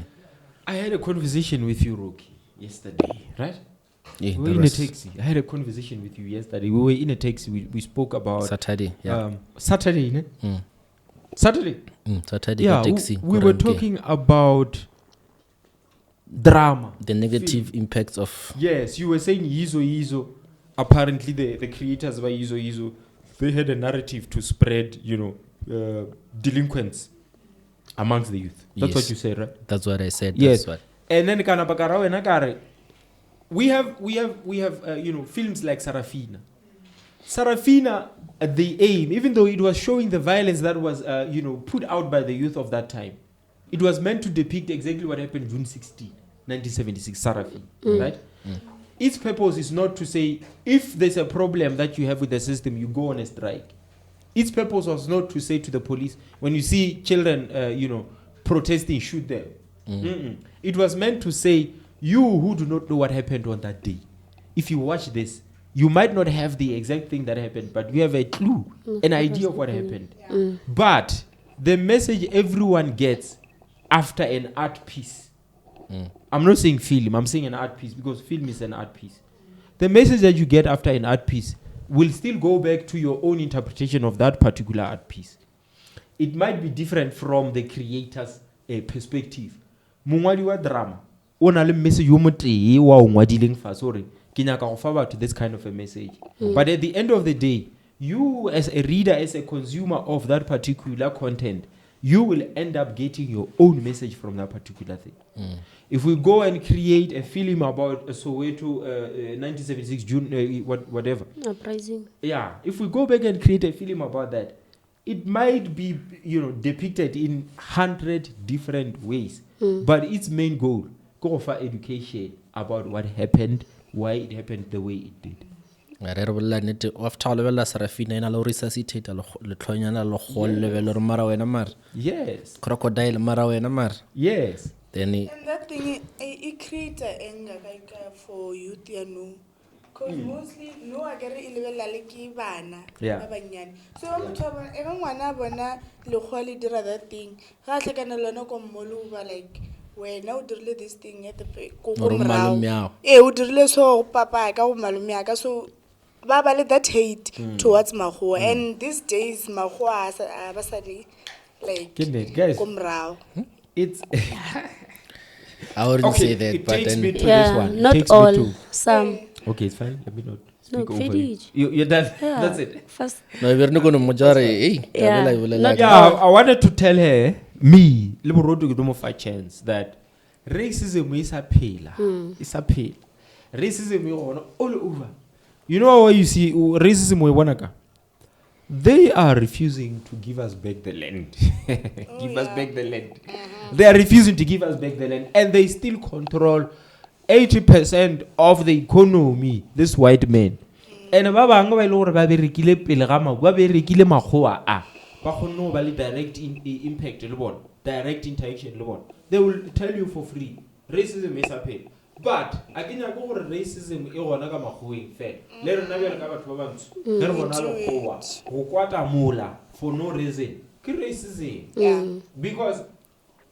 I had a conversation with you, Rocky, yesterday, right? Yeah, we were in a taxi. I had a conversation with you yesterday. We were in a taxi. We spoke about Saturday. Yeah. Saturday, ne? Saturday. Saturday. Yeah. Taxi. We were talking about drama. The negative impacts of. Yes, you were saying Yizo. Apparently, the creators by Yizo. They had a narrative to spread, delinquents amongst the youth. That's what you said, right? That's what I said. Yes. That's what. And then we have films like Sarafina. Sarafina, the aim, even though it was showing the violence that was put out by the youth of that time, it was meant to depict exactly what happened June 16, 1976. Sarafina, right? Its purpose is not to say, if there's a problem that you have with the system, you go on a strike. Its purpose was not to say to the police, when you see children, protesting, shoot them. It was meant to say, you who do not know what happened on that day, if you watch this, you might not have the exact thing that happened, but you have a clue, an idea of what happened. But the message everyone gets after an art piece, I'm not saying film, I'm saying an art piece because film is an art piece. the message that you get after an art piece will still go back to your own interpretation of that particular art piece. It might be different from the creator's perspective. Mongwadi wa drama, o na le message yo motee wa o ngwadileng fa sorry. Ke nyaka go fa batho this kind of a message. But at the end of the day, you as a reader, as a consumer of that particular content, you will end up getting your own message from that particular thing. If we go and create a film about Soweto 1976 June, whatever. Uprising. Yeah, if we go back and create a film about that, it might be, depicted in 100 different ways. But its main goal, go for education about what happened, why it happened the way it did. Yes. Crocodile mar. Yes. Then And that thing, it creates anger for youth, because mostly, no, I get it, Yeah. So, I'm talking, even when I want to quality that thing, I like an alone, like, when now do this thing at the meow. would so papa, I go malumia, so Baba let that hate towards Mahua. And these days, Mahua, basically, like, Guys, kumrao. it's I wouldn't say that, it but takes then me to this Yeah, one. It not takes me all. to- Some. Okay, it's fine. Let me not No, speak over you. finish. You're done. Yeah. That's it. First. no, we're not going to majority. Yeah. Not Yeah, I wanted to tell her, me, Liborodo give them a chance that racism is a pale. It's a pale. Racism is all over. You know why you see racism we wanna. They are refusing to give us back the land. Us back the land. They are refusing to give us back the land, and they still control 80% of the economy. This white men. And ba bang ba ile gore ba berekile pele ga ba berekile makgoa a ba khonno ba le direct impact le bona, direct interaction le bona. They will tell you for free racism is a pain. But akenya go gore racism e gona ka makgoeng fe le rena bele ka batho ba bantsho le re bona le khoa go kwata mola for no reason ke racism. Yeah. Because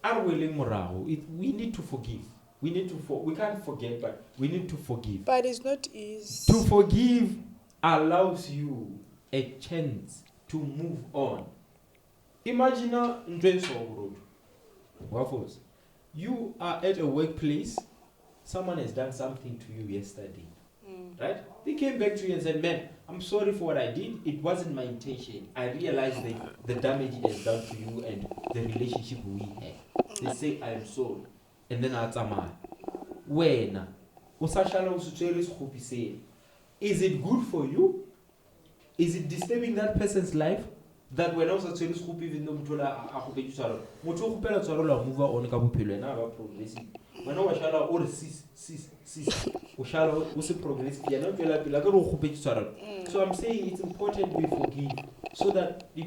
are willing morago, we need to forgive. We need to we can't forget, but we need to forgive. But it's not easy. To forgive allows you a chance to move on. Imagine you are at a workplace, someone has done something to you yesterday, right? They came back to you and said, man, I'm sorry for what I did. It wasn't my intention. I realized the damage it has done to you and the relationship we had. They say, I am sorry. And then when is it good for you? Is it disturbing that person's life? That when also even though move on progressing. When I shall or so I'm saying it's important we forgive so that the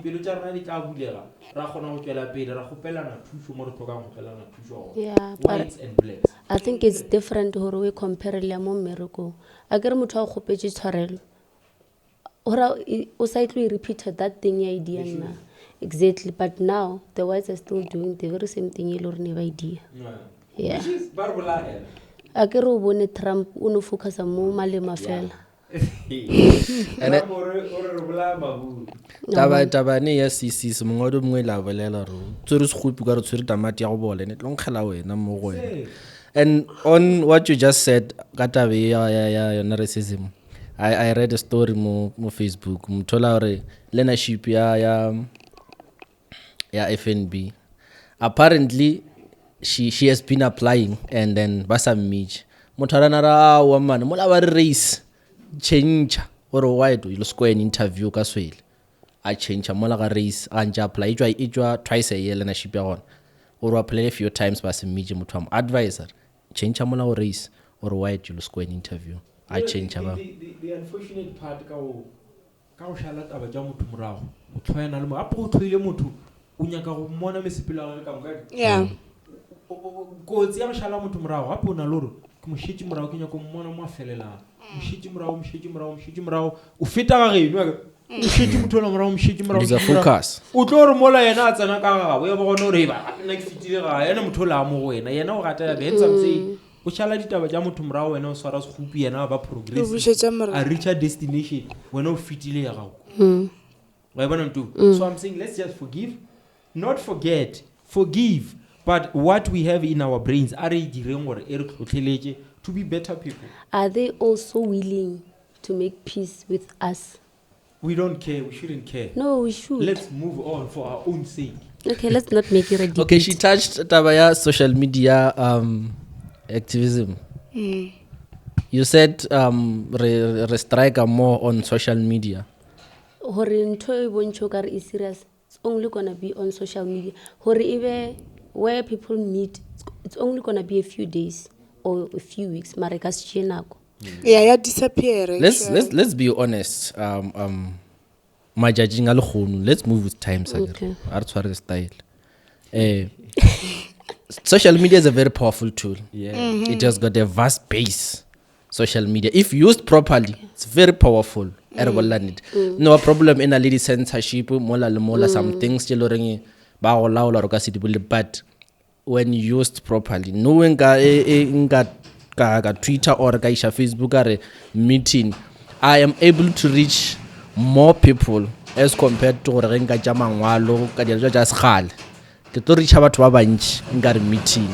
Yeah, whites and blacks. I think it's different hore we compare le mo mmereko. A ke re motho a go gopetse tshwarelo. Ora o sa itlo repeated that thing ya idea na. Exactly, but now the whites are still doing the very same thing ye lore ne ba idea. Yeah. Which is barbula. A ke re o bone Trump o no focusa mo malema fela. taba ne ya CC mongwe mongwe la bolela ro tsere se gopi ka re tsere tamati ya go bola ne tlo nkgela wena mo go wena. And on what you just said ka tabe ya racism, I read a story mo Facebook mthola gore leadership ya FNB apparently she has been applying and then basa mmich motharana ra wa man mo la ba race change or white you square an interview ka swele a change mo la ga race a nja apply itwa twice a year leadership ya gona or apply a few times basa mmich motho am advisor change mo la go race or white you square an interview I change ba the unfortunate part ka o shala taba ja motho morago o tshwana le mo apo go tlhoile motho o nyaka go mona mesepela ga ka moka. Yeah. Kotsi ya shala motho morago apo na loro ke moshitsi morago ke nyaka go mona mo afelela moshitsi morago o feta ga geno moshitsi motho la morago moshitsi morago is a focus o tlo re mola yena a tsena ka ga we ba gona re ba nna ke fitile ga yena motho la mo go wena yena o gata ya be ntse o shala ditaba tša motho morao wena o swara sekhupi yena ba O progressive bušetša morago. a reach a destination wena o fitile ya gago wa e bona ntu so I'm saying let's just forgive not forget forgive but what we have in our brains are e direng gore e re tlhotlheletše to be better people. Are they also willing to make peace with us? We don't care, we shouldn't care. No, we should. Let's move on for our own sake. Okay, let's not make it a debate. Okay, she touched tabaya social media activism. You said re strike more on social media. Hore ntho e bontšhe o kare e serious, it's only gonna be on social media. Hore ebe where people meet, it's only gonna be a few days or a few weeks. Mara ka se tšee nako. Yeah, disappear. Let's be honest. My judging alone. Let's move with times. Okay. Our style. Social media is a very powerful tool. Yeah. It has got a vast base. Social media, if used properly, it's very powerful. No problem in a lady censorship. Mola some things still ring. But when used properly, knowing Twitter or Facebook or meeting, I am able to reach more people as compared to renga jamangwalo ka dilo just khale ke to reach batho ba bantši nka meeting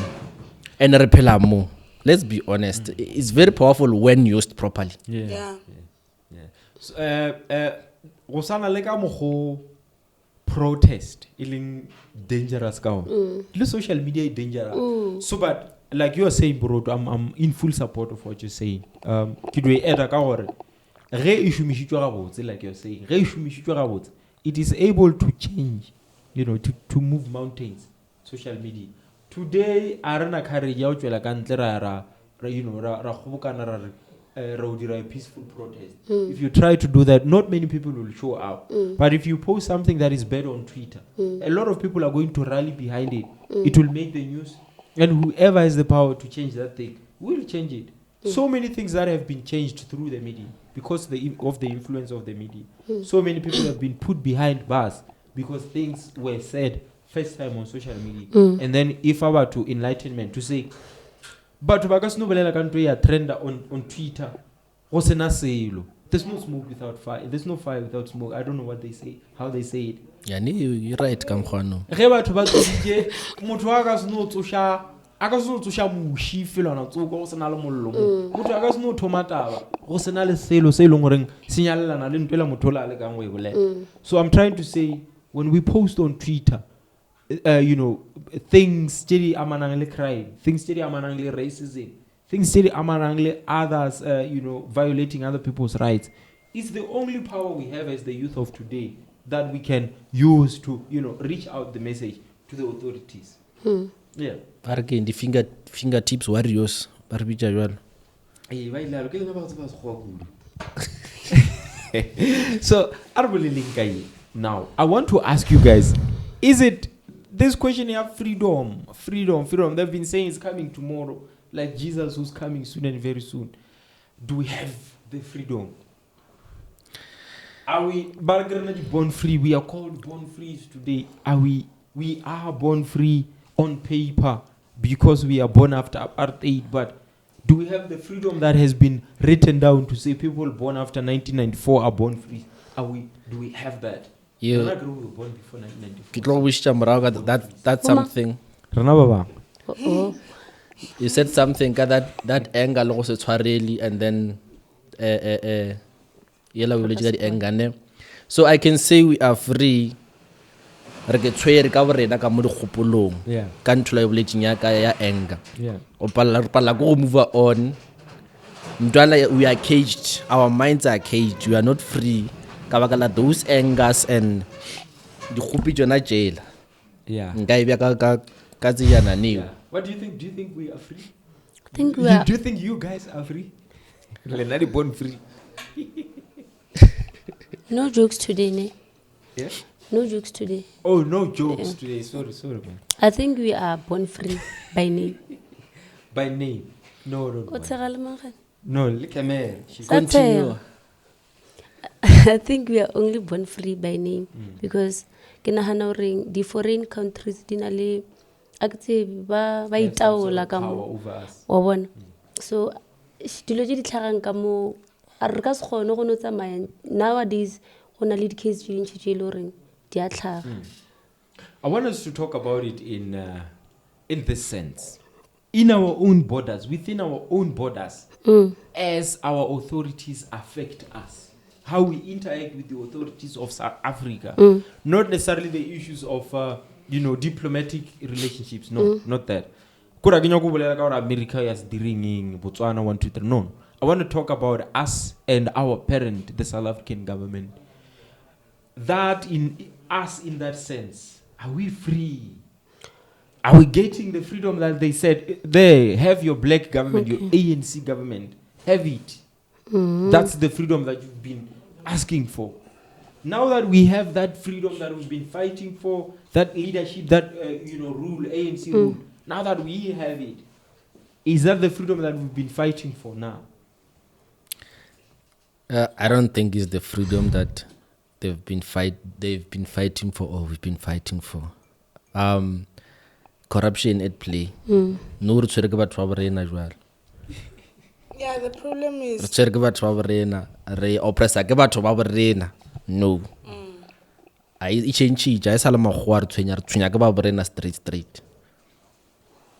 and repela mo. Let's be honest, it's very powerful when used properly. Yeah. So, go sana le ka mogo protest iling dangerous ka le social media is dangerous. So but like you are saying bro, I'm in full support of what you're saying. Ke do e eta ka gore ge e šomišitšwe gabotse like you're saying ge e šomišitšwe gabotse it is able to change, you know, to move mountains. Social media today a rena courage ya o tšwela ka ntle ra you know ra kgobokana ra o dira a peaceful protest. If you try to do that, not many people will show up. But if you post something that is bad on Twitter, a lot of people are going to rally behind it. It will make the news, and whoever has the power to change that thing will change it. So many things that have been changed through the media because of the influence of the media. So many people have been put behind bars because things were said first time on social media. And then if I were to enlightenment to say, but there's no trend on Twitter, there's no smoke without fire, there's no fire without smoke. I don't know what they say, how they say it. Yeah, you're right, Kamkhwano. Aka se no tsosha moshi fela na tsoko go sena le mollo motho aka se no thoma taba go sena le selo se ileng goreng senyalelana le ntwela motho la le kangwe bolela. So I'm trying to say when we post on Twitter you know things tse di amanang le crime, things tse di amanang le racism, things tse di amanang le others you know violating other people's rights, it's the only power we have as the youth of today that we can use to, you know, reach out the message to the authorities. Yeah. Again, the fingertips warriors. So, now, I want to ask you guys, is it this question here freedom? They've been saying it's coming tomorrow, like Jesus who's coming soon and very soon. Do we have the freedom? Are we born free? We are called born free today. Are we are born free on paper because we are born after apartheid, but do we have the freedom that has been written down to say people born after 1994 are born free? Do we have that? Yeah. We were born before 1994. That's something. You said something that anger also tshwareli and then yela we the anger. So I can say we are free. Re ke tshwere ka borena ka mo dikgopolong ka nthola e boletseng ya ka ya anger o palla go move on. Mntwana, we are caged, our minds are caged, we are not free ka baka la those angers and dikgopi tsona jela. Nka e bya ka tsiyana neo. What do you think? Do you think we are free? I think we are. Do you think you guys are free? Lenari born free. No jokes today, ne? Yeah? No jokes today. Oh, no jokes today. Sorry, man. I think we are born free by name. By name? No. No, look at me. Continue. I think we are only born free by name because the foreign countries active ba Have some sort itaola of ka power mo over us. wa bona so dilo tse di tlhagang ka mo a re ka se kgone go no tsamaya nowadays go na le di-case tse dintšhi tse e le goreng di a tlhaga. I want us to talk about it in this sense. In our own borders, within our own borders, as our authorities affect us, how we interact with the authorities of South Africa, not necessarily the issues of diplomatic relationships. No, not that. Kura ke nyaka go bolela ka gore America ya se direng Botswana 1 2 3. No, I want to talk about us and our parent, the South African government. That in us, in that sense, are we free? Are we getting the freedom that they said? There, have your black government, your ANC government, have it. That's the freedom that you've been asking for. Now that we have that freedom that we've been fighting for, that leadership, that rule, ANC rule. Now that we have it, is that the freedom that we've been fighting for now? I don't think it's the freedom that they've been fighting for, or we've been fighting for. Corruption at play. No, re tshwere ke batho ba borena jwale. Yeah, the problem Re is tshwere ke batho ba borena, re oppressa ke batho ba borena. No. I change I sala magwa re tshwenya ke ba borena straight.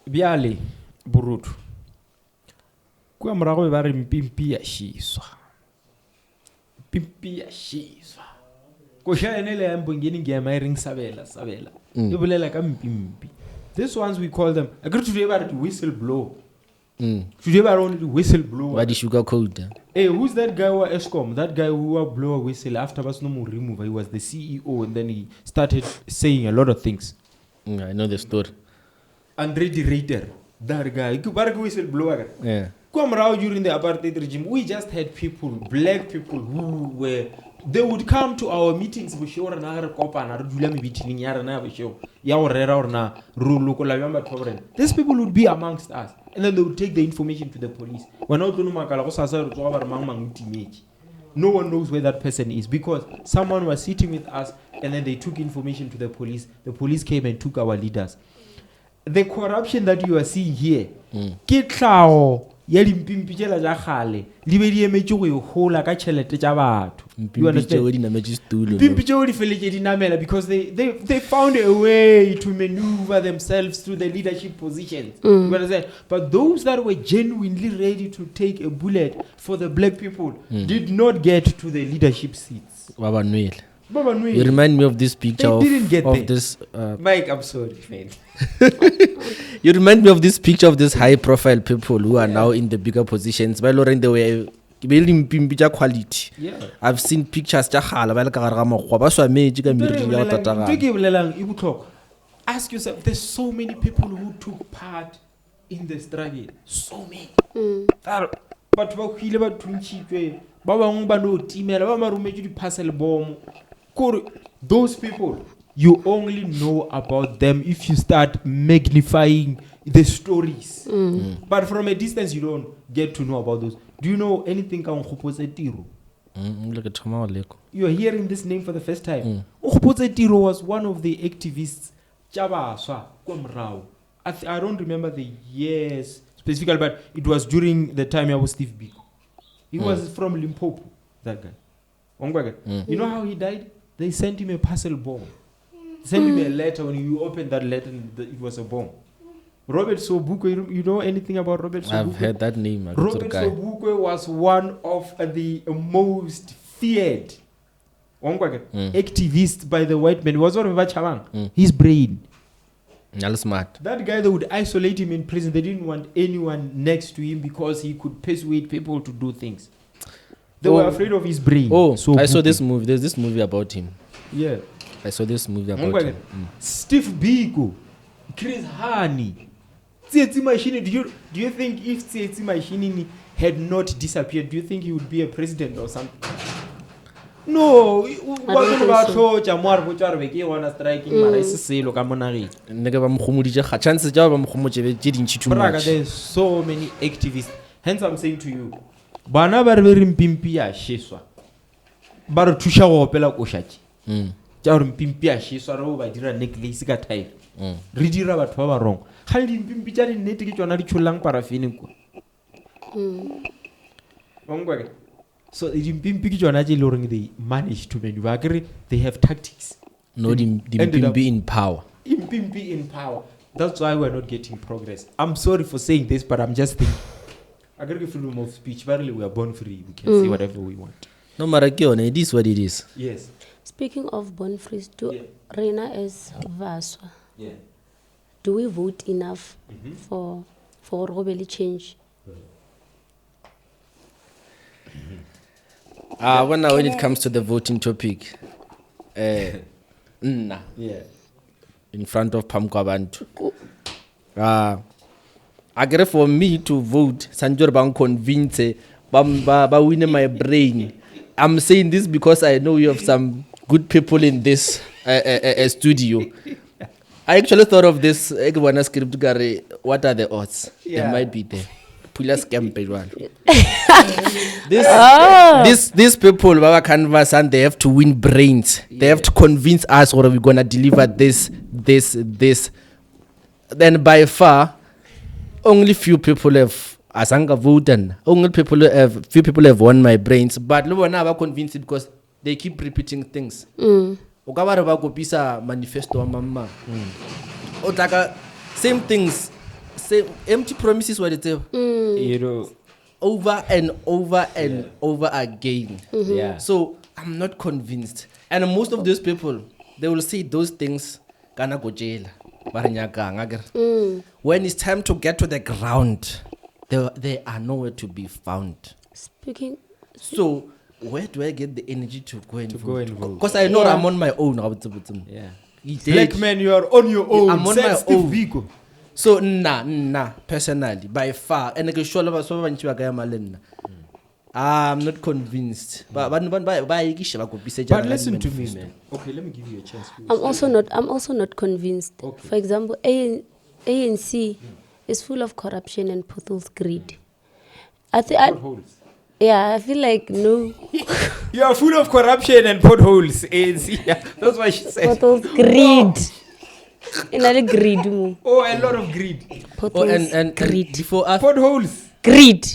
Biale burutu kwa morago ba re mpimpi ya shiswa ko sha ene le ambongeni ngia mai ring sabela e bolela ka mpimpi. These ones we call them I agree today about whistle blow. Today about only whistle blow. What is sugar code? Hey, who's that guy who Eskom? That guy who blew a whistle after Basnomu remove. He was the CEO and then he started saying a lot of things. I know the story. Andre the Raider, that guy, whistleblower. Yeah. Come around during the apartheid regime, we just had people, black people, they would come to our meetings. These people would be amongst us, and then they would take the information to the police. No one knows where that person is because someone was sitting with us, and then they took information to the police. The police came and took our leaders. The corruption that you are seeing here, ke tlao ya dimpimpi tšela tša kgale di be di emetse go e gola ka tšhelete tša batho. You understand? Dimpimpi tšeo di feletše di namela because they found a way to maneuver themselves to the leadership positions. You understand? But those that were genuinely ready to take a bullet for the black people did not get to the leadership seats. You remind me of this picture of this. Mike, I'm sorry, man. You remind me of this picture of this high-profile people who are now in the bigger positions. By Lauren, they were building quality. Yeah. I've seen pictures. Ask yourself. There's so many people who took part in the struggle. So many. But those people, you only know about them if you start magnifying the stories. But from a distance, you don't get to know about those. Do you know anything about Tsietsi? You are hearing this name for the first time. Tsietsi was one of the activists. I don't remember the years specifically, but it was during the time I was Steve Biko. He was from Limpopo, that guy. You know how he died? They sent him a parcel bomb. Sent him a letter. When you opened that letter, it was a bomb. Robert Sobukwe, you know anything about Robert Sobukwe? I've heard that name. Robert Sobukwe was one of the most feared activists by the white men. He was one of his brain. Smart. That guy, they would isolate him in prison. They didn't want anyone next to him because he could persuade people to do things. They were afraid of his brain. So I saw this movie. There's this movie about him. Yeah. I saw this movie about him. Steve Biko, Chris Hani, Tsietsi Mishinini. Do you think if Tsietsi Mishinini had not disappeared, do you think he would be a president or something? No, there's so many activists. Hence I'm saying to you, bana ba re mpimpi ya sheswa ba re thusha go opela ko shatsi tja gore mpimpi a šeswa re o ba dira necklace ka tire re dira batho ba ba wrong ga le dimpimpi tša dinnete ke tsona di tšholang parafene kwa Ongwe ke? So dimpimpi ke tsona tše e le goreng they manage to maneuver kere they have tactics No, the ended up- be in power. impimpi in power. That's why we're not getting progress. I'm sorry for saying this, but I'm just thinking. I got freedom of speech. But really, we are born free. We can say whatever we want. No Marakione, it is what it is. Yes. Speaking of born free, do Yeah. Reina as Vaswa, Yeah. do we vote enough for really change? When it comes to the voting topic, nah, Yeah. in front of Pamkwabantu. I get for me to vote, Sanjor Bang convince, ba win my brain. I'm saying this because I know you have some good people in this studio. I actually thought of this. Everyone script Gary. What are the odds? Yeah. They might be there. Pula scam page one. These people, Baba Canvas, and they have to win brains. They have to convince us, or we're gonna deliver this. Then by far, only few people have asanga voted. Few people have won my brains. But no one ever convinced it because they keep repeating things. Ukabara ba kopisa manifesto wa mama. Otaka same things, same empty promises what it's You know. over and over and over again. Yeah. So I'm not convinced. And most of those people, they will say those things kana go jail. When it's time to get to the ground, they are nowhere to be found. Speaking, So where do I get the energy to go and go and vote? Because I know Yeah. I'm on my own. Yeah. It Black did. man, you are on your own. I'm on Said my Steve own. Biko. So nah, personally, by far, and I can show you so much I'm not convinced. But listen to me, man. Okay, let me give you a chance. I'm also not convinced. Okay. For example, ANC is full of corruption and potholes greed. I feel like no You are full of corruption and potholes. ANC. Yeah, that's what she said. potholes greed. Another greed mo. Oh, a lot of greed. Potholes and greed. before us, Potholes. Greed.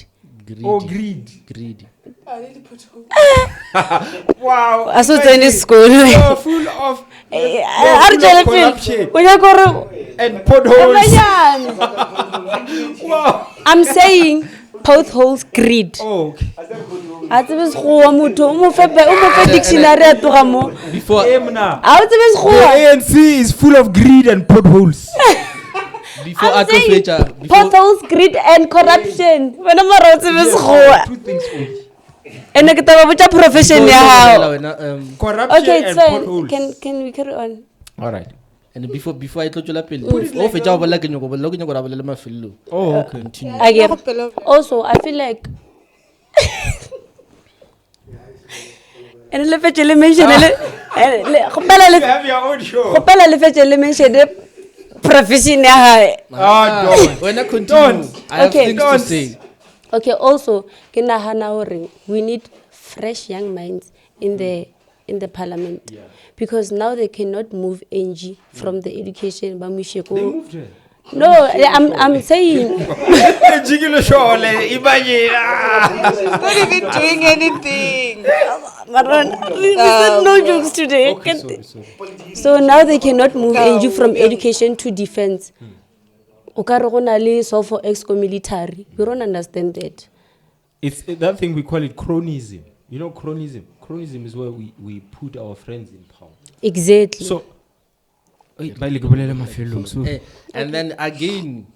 Oh, greed. greedy. I really put hope. Wow. I saw Imagine, in school. You are full of corruption corruption. and potholes. Wow. I'm saying potholes greed. Oh, okay. A tsebe sekgowa motho o mo fe dictionary a tloga mo. Before Emna. A o tsebe The sekgowa. ANC is full of greed and potholes. before I'm saying Atofecha, potholes greed and corruption. Wena mara o tsebe sekgowa. Two things only. Ene ke taba botsa profession ya hao. Corruption Okay, it's and fine. potholes. Can we carry on? All right. and before I told you la pele, o fetsa go bolela ke nyoko bolela ke nyoko ra bolela mafelo. Oh, okay. Continue. I get. Also, I feel like. And le fetše le mention le gopela You le have your own show. gopela le fetše le mention profession ya hae. Don't. When I continue, Don't. I have Okay. things Don't. to say. Okay, also ke nagana hore we need fresh young minds in the parliament, because now they cannot move NG from the education ba Misheko. They moved her. No, I'm saying Jiggle show, imagine. Not even doing anything. Maran, listen, no jokes today. Sorry. So now they cannot move NG from education to defense. Okare go na le so for ex-military. We don't understand that. It's that thing we call it cronism. You know cronism? Cronism is where we put our friends in power. Exactly. So, so And then again,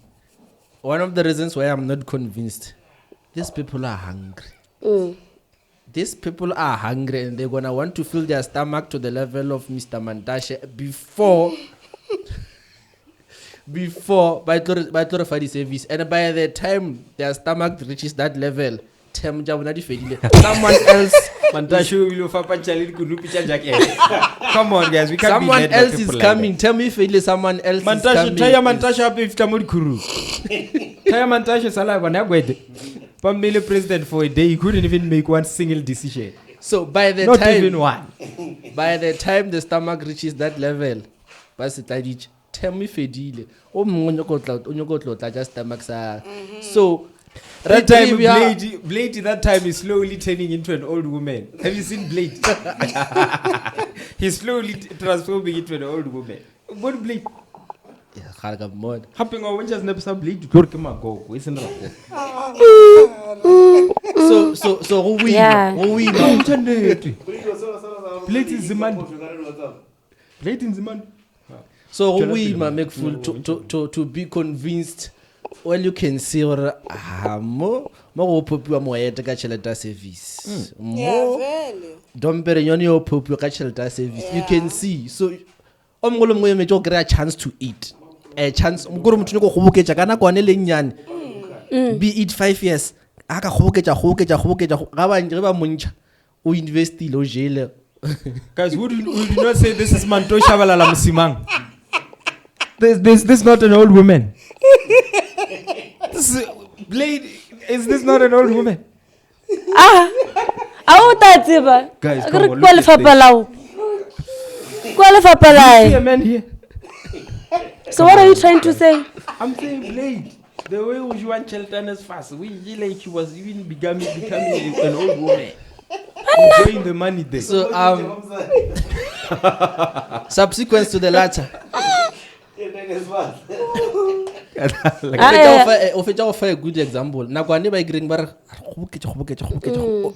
one of the reasons why I'm not convinced, these people are hungry. These people are hungry and they're gonna want to fill their stomach to the level of Mr. Mantashe before by the service. And by the time their stomach reaches that level, someone else Mantashu will fapa chali kunupi cha jacket. Come on, guys, we can't someone be else is coming. Tell me if someone else is Mantashu, coming. taya Mantashu up if tamuri kuru. Taya Mantashu sala wana gwede. Pamele president for a day, he couldn't even make one single decision. So by the Not time even one. by the time the stomach reaches that level, ba se tladitše term e fedile o mongwe o nyako tlotla just stomach sa. So That time, trivia- Blade that time is slowly turning into an old woman. Have you seen Blade? He's slowly transforming into an old woman. What Blade? Yeah, ga ka mmona. Happy ngo when just never Blade go ke magogo. Isn't it? So go win. Yeah. Go win. Blade is the man. Blade is the man. So go win ma make full to be convinced. Well, you can see or mo go popiwa moete ka tšhelete service. Yeah, vele. Dompere yone yo popiwa ka tšhelete service. You can see. So omngolo mongwe me tlo kry a chance to eat. A chance mokoro motho go goboketša kana kwane le nnyane. Be it 5 years. Aka goboketša ga ba montšha o investile o jele. Guys, would you not say this is Manto Shabalala Musimang? This not an old woman. This is, Blade, is this not an old woman? a o ta tseba Guys, Ke come re on, kwa look at lefapha lao kwa lefapha See a lae man here. so what are you trying to say I'm saying Blade. The way you want Cheltana's fast, we like he was even becoming an old woman. Enjoying the money there. So subsequent to the latter. O fetša go fa a good example nakwane ba ikreng ba re goboketša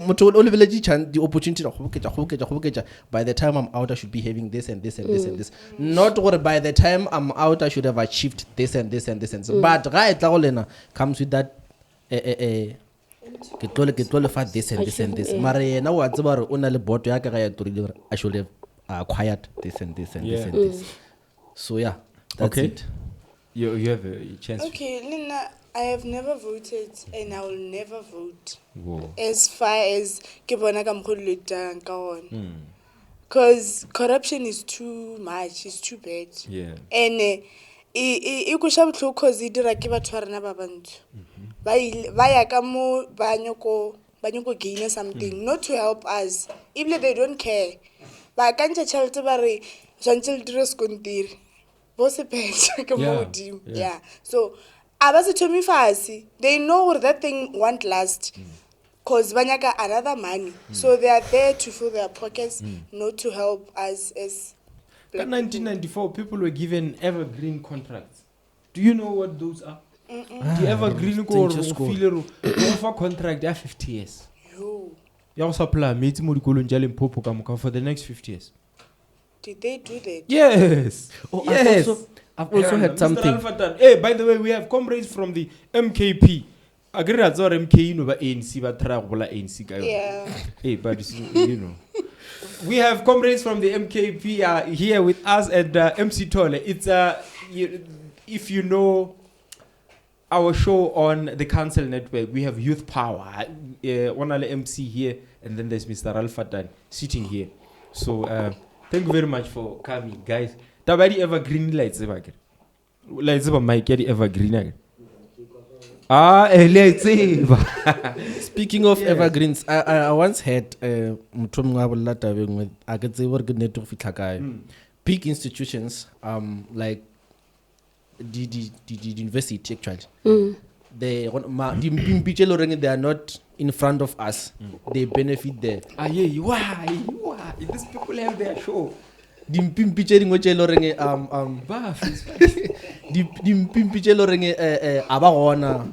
motho o lebeletše the opportunity to goboketša by the time I'm out I should be having this and this and this and this not gore by the time I'm out I should have achieved this and this and this and this but ga e tla go lena comes with that ke tlo le fa this and this and this mara yena o a tseba gore o na le boto ya ka ga ya torile gore I should have acquired this and this and this and this so yeah that's Okay. it. You have a chance. Okay, Lina, I have never voted and I will never vote. Whoa. As far as ke bona ka mokgwa o letang ka ona. Because corruption is too much, it's too bad. Yeah. And e kusha botlhoko cause e dira ke batho ba rena ba bantsho. Ba ya ka mo ba nyoko gain something, not to help us. Even they don't care. Ba ka ntsha tšhelete ba re tshwanetse le dire sekontiri. Bo se phetha ka mo godimo. Yeah. So aba se thomi fase. They know that thing won't last. Cause ba nyaka another money. So they are there to fill their pockets, not to help us as In black people. 1994, people were given evergreen contracts. Do you know what those are? The evergreen ko offer contract ya 50 years. Yo, Ya go supply metsi mo dikolong tša Limpopo ka moka for the next 50 years. did they do that? Yes. Oh, Yes. I've also heard Mr. something. Alfatan. Hey, by the way, we have comrades from the MKP. Agree that MK no ba ANC ba try go bola ANC ka yona. Yeah. Hey, but you know. We have comrades from the MKP here with us and MC Tole. It's if you know our show on the Council Network, we have Youth Power. One other MC here, and then there's Mr. Alfatan sitting here. So thank you very much for coming, guys. Tabadi evergreen lights again. Lights about my get evergreen again. Lights. Speaking of evergreens, I once had big institutions like the university actually. They are not in front of us. They benefit there. Why? These people have their show. Dimpimpi tše dingwe tše e le goreng dimpimpi tše e le goreng a ba gona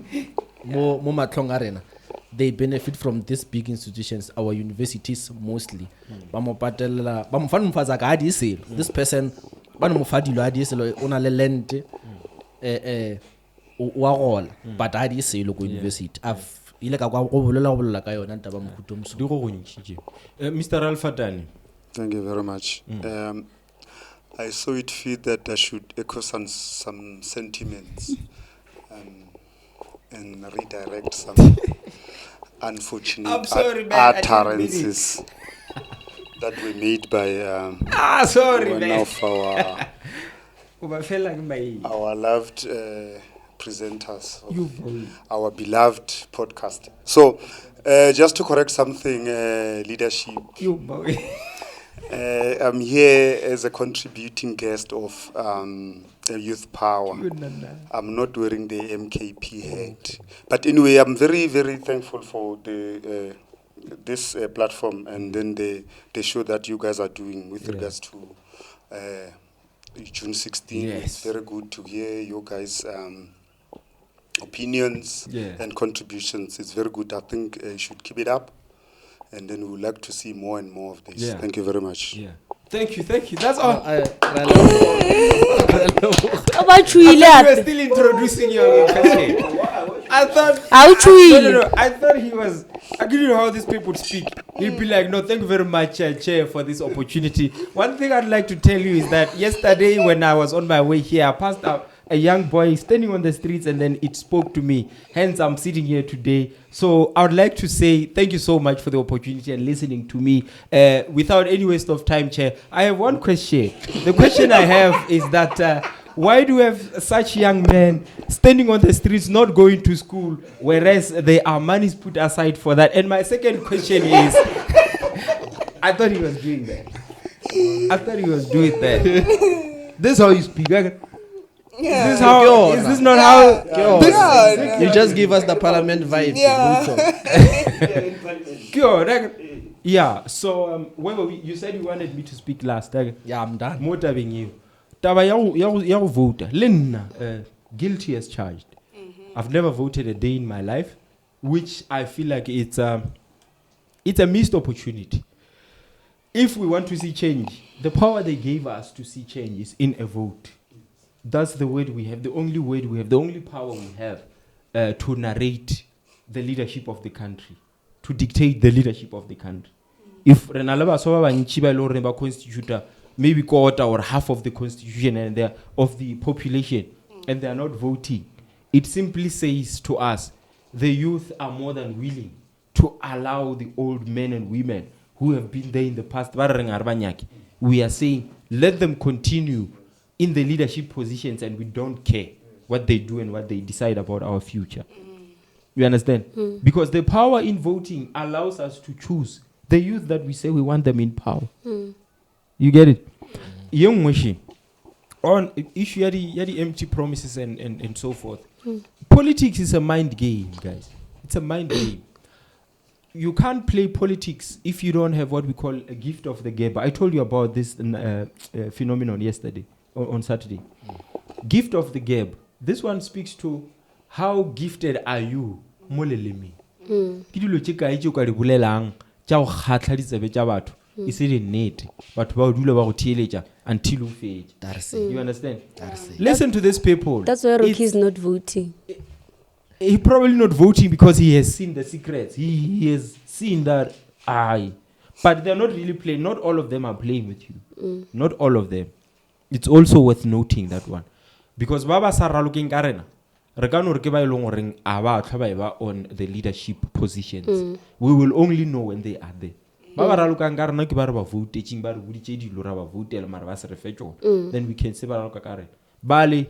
mo matlhong a rena they benefit from these big institutions, our universities mostly. Ba mo patelela ba mo fa mfatsa ka di selo this person ba no mo fa dilo a di selo o na le land wa gola but a di selo go university ile ka go bolela ka yona ntaba mokhuto mso Di go gontšhi. Mr. Alfatani. Thank you very much. I saw it fit that I should echo some sentiments and redirect some unfortunate I'm sorry, man, I didn't mean utterances that were made by Sorry, one man. of our loved presenters, of our beloved podcast. So, Just to correct something, leadership. You boy. I'm here as a contributing guest of Youth Power. I'm not wearing the MKP hat. But anyway, I'm very, very thankful for the this platform and then the show that you guys are doing with regards to June 16. Yes. It's very good to hear your guys' opinions and contributions. It's very good. I think you should keep it up. And then we would like to see more and more of this. Yeah. Thank you very much. Yeah. Thank you. That's all. About you, You were still introducing your question. I thought. No. I thought he was. I didn't know how these people speak. He'd be like, "No, thank you very much, Chair, for this opportunity." One thing I'd like to tell you is that yesterday, when I was on my way here, I passed out a young boy standing on the streets, and then it spoke to me. Hence, I'm sitting here today. So I would like to say thank you so much for the opportunity and listening to me. Without any waste of time, Chair, I have one question. The question I have is that why do we have such young men standing on the streets, not going to school, whereas there are monies put aside for that? And my second question is, I thought he was doing that. This is how you speak. Yeah. Is this not how? You just give us the parliament vibe. Yeah. So where were we? You said you wanted me to speak last. Yeah, I'm done. More having you. Taba ya vote. Lena guilty as charged. I've never voted a day in my life, which I feel like it's a missed opportunity. If we want to see change, the power they gave us to see change is in a vote. That's the word we have, the only word we have, the only power we have to narrate the leadership of the country, to dictate the leadership of the country. If Renalaba Soba and Chiba Loremba constitute maybe quarter or half of the constitution and they of the population, and they are not voting, it simply says to us, the youth are more than willing to allow the old men and women who have been there in the past. We are saying, let them continue in the leadership positions, and we don't care what they do and what they decide about our future. You understand? Because the power in voting allows us to choose the youth that we say we want them in power. You get it? Young Mwishi, on issue yadi empty promises and so forth. Politics is a mind game, guys. It's a mind game. You can't play politics if you don't have what we call a gift of the gab. I told you about this phenomenon yesterday. On Saturday. Gift of the gab. This one speaks to how gifted are you? Molelemi. Kidilo chika icho ka ribulelang tja go khatla ditsebe tja batho. E se di nnete. Batho ba dula ba go tieleja until you fetch. You understand? Listen to these people. That's why Rocky is not voting. He probably not voting because he has seen the secrets. He has seen that but they're not really playing. Not all of them are playing with you. Not all of them. It's also worth noting that one, because Baba Sarah looking Karena, on the leadership positions. We will only know when they are there. Baba looking Karena kibaraba vote teaching bar wudichedi loraba vote el marvas refecho. Then we can say Baba Karen. Bali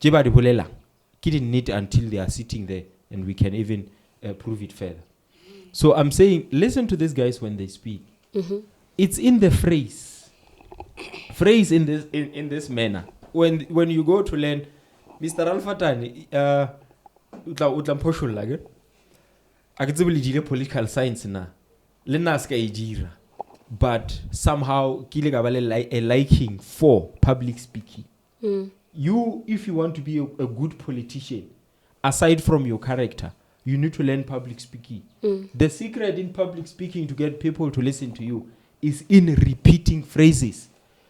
Jibadi Bulela. Didn't need until they are sitting there, and we can even prove it further. So I'm saying, listen to these guys when they speak. It's in the phrase in this manner. When you go to learn, Mr. Alfatani, utla mposhul lage. Akitsibuli jile political science na. Lena ska ijira. But somehow kile gabale a liking for public speaking. You, if you want to be a good politician, aside from your character, you need to learn public speaking. The secret in public speaking to get people to listen to you is in repeating phrases.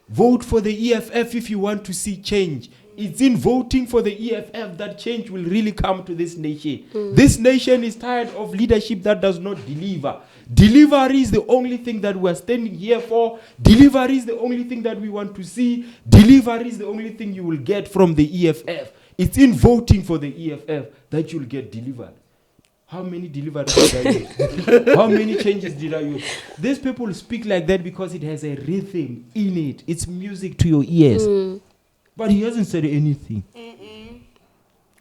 Vote for the EFF if you want to see change. It's in voting for the EFF that change will really come to this nation. This nation is tired of leadership that does not deliver. Delivery is the only thing that we're standing here for. Delivery is the only thing that we want to see. Delivery is the only thing you will get from the EFF. It's in voting for the EFF that you'll get delivered. How many deliveries did I use? How many changes did I use? These people speak like that because it has a rhythm in it. It's music to your ears. But he hasn't said anything.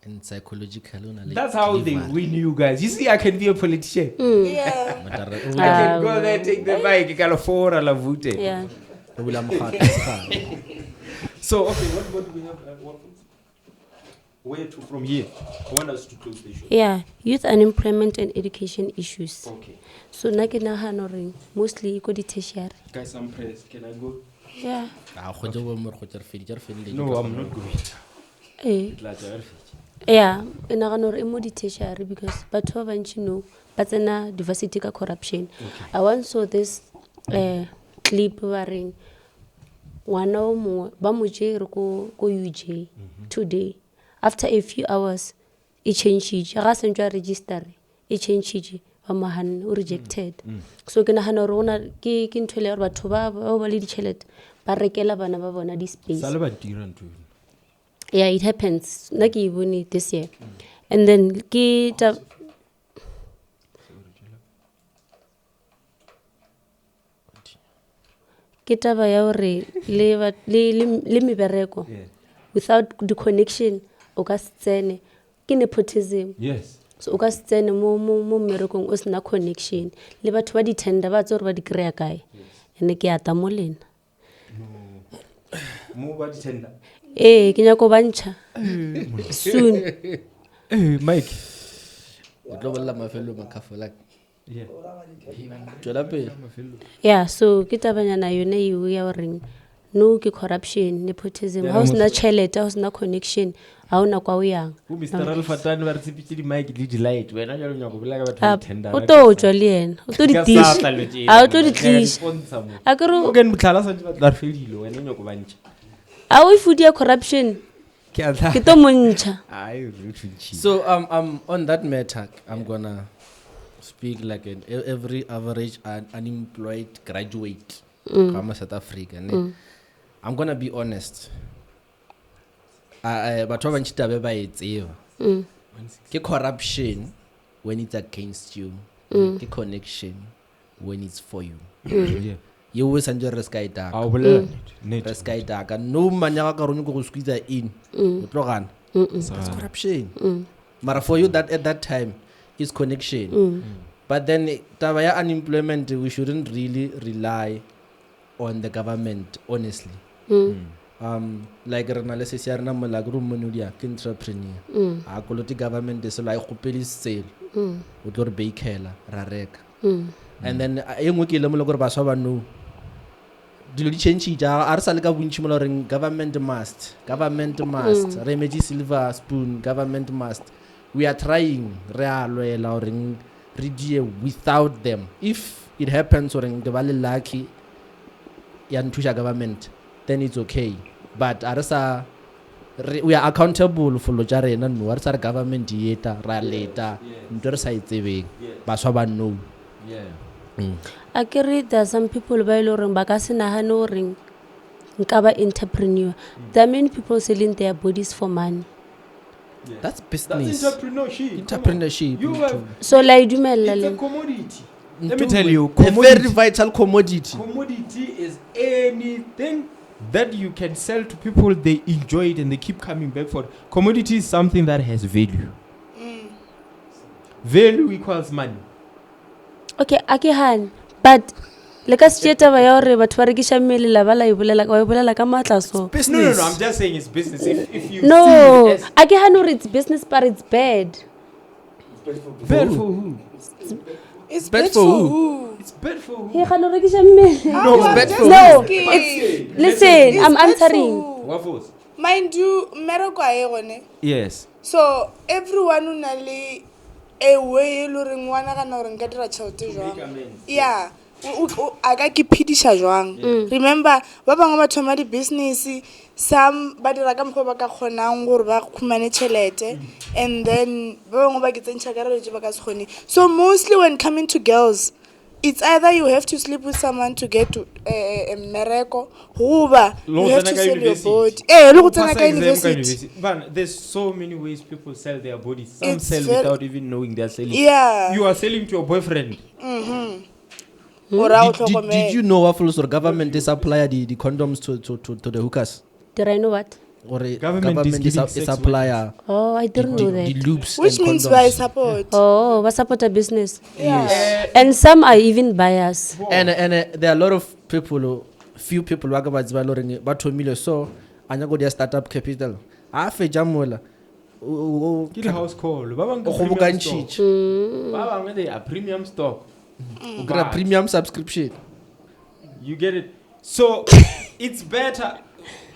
And psychological. That's how they win you guys. You see, I can be a politician. Yeah. I can go there, take the mic, you can afford a la vote. Yeah. So, okay, what do we have? Where to from here? I want us to close the show. Yeah, youth unemployment and education issues. Okay. So na ke nagana gore mostly go di tertiary. Guys, some prayers. Can I go? Yeah. No, I'm not going. Eh. Yeah, e nagana gore e mo di tertiary because batho ba bantši no ba tsena diversity ka corruption. I once saw this clip ba reng ngwana o mongwe ba mo jere ko UJ today. After a few hours, e changed. Ga sentse register, e changed. Ba mo hanne o rejected. So ke nagana gore ona ke ntho le gore batho ba le ditšhelete ba rekela bana ba bona di space. Sale ba dira ntho. Yeah, it happens. Na ke bone this year. And then ke taba ya gore le mebereko without the connection o ka se tsene ke nepotism. Yes. So o ka se tsene mo mmerekong o sena connection le batho ba di-tender ba tse gore ba di kry-a kae ande ke ata mo lena Mo ba di-tender. ke nyako bantšha soon. Mike. Yeah, so ke tabanyana yone eo ya goreng no ke corruption nepotism ga o sena tšhelete ga o sena connection ga o na kwa o yang Who Mr. Alfatani ba re tsepitse di-mic le di-light. Wena jalo nyako bolela ka batho ba di-tender. o tlo tswa le ena o tlo di tliša a o tlo di tliša a kere O ken motlhala sa ba tla re fedile wena nyako bantšha. a o ifudi ya corruption Ke a tla. ke to montšha. Ai re tshintshi. So on that matter, I'm gonna speak like every average unemployed graduate from South Africa. I'm gonna be honest. Batho ba bantši tabe ba e tseba. Ke corruption when it's against you. Ke connection when it's for you. Yeah. You always enjoy resky dark. A o bolela net. Resky dark. No man ya ka rone go squeeze in. O tlo gana. That's corruption. But for you that at that time is connection. But then taba ya unemployment, we shouldn't really rely on the government, honestly. Like rena le se sia rena mola go monudia ke entrepreneur. A koloti government is like go pedisela. O tlo re bakela ra reka. And then e ngwe ke le mo le gore ba swa ba no dilo di change ja a re sa le ka bontši mo le government must remedy silver spoon government must. We are trying re a lwela gore re die without them. If it happens or the valley lucky ya nthusha government then it's okay, but arsa we are accountable for lo ja rena no arsa re government yeta ra leta ntwe re sa itsebeng ba swa ba no. A kere there are some people ba ile gore ba ka se nagane gore nka ba entrepreneur. There are many people selling their bodies for money. That's business. That's entrepreneurship. Entrepreneurship. You have, So la idumela it's a le commodity. Let me tell you, a very vital commodity. Commodity is anything that you can sell to people, they enjoy it and they keep coming back for it. Commodity is something that has value. Value equals money. okay ake han but le ka se taba ya gore batho ba rekisha mmele la ba la ibolela ka matla so No, I'm just saying it's business. If you no see it as ake han gore it's business but it's bad. bad for who? It's Bad bad for for who? who? It's bad for who? He gano rekisha mmele. No, It's bad for No, who? it's listen, It's I'm bad for answering. who? What for? Mind you, mmereko a ye gone. Yes. So everyone o na le a way lo re ngwana kana gore nka dira tšhelete jwang. Yeah. A ka ke phidisha jwang. Remember ba bangwe ba thoma di-business some ba dira ka mokgwa ba ka kgonang gore ba khumane tšhelete and then ba bangwe ba ke tsentšha ka relo ba ka se kgone. So mostly when coming to girls, it's either you have to sleep with someone to get to a mmereko goba you have to sell your body. Le go tsena ka university. But there's so many ways people sell their bodies. Some It's sell very- without even knowing they're selling. Yeah. You are selling to your boyfriend. Ora o Did tlhokomela. you know Waffles or government they supply the condoms to the hookers? Did I know what? Government is giving a sex supplier. Oh, I didn't know The that. loops Which and means condoms. by support. Oh, we support a business. Yeah. And some are even buyers. And there are a lot of people, few people who are going to but to million so and you go their startup capital. I fe jamola. Ke the house call. Ba bang ke Go premium book stock. and Ba bang they are premium stock. Gra premium subscription. You get it? So it's better.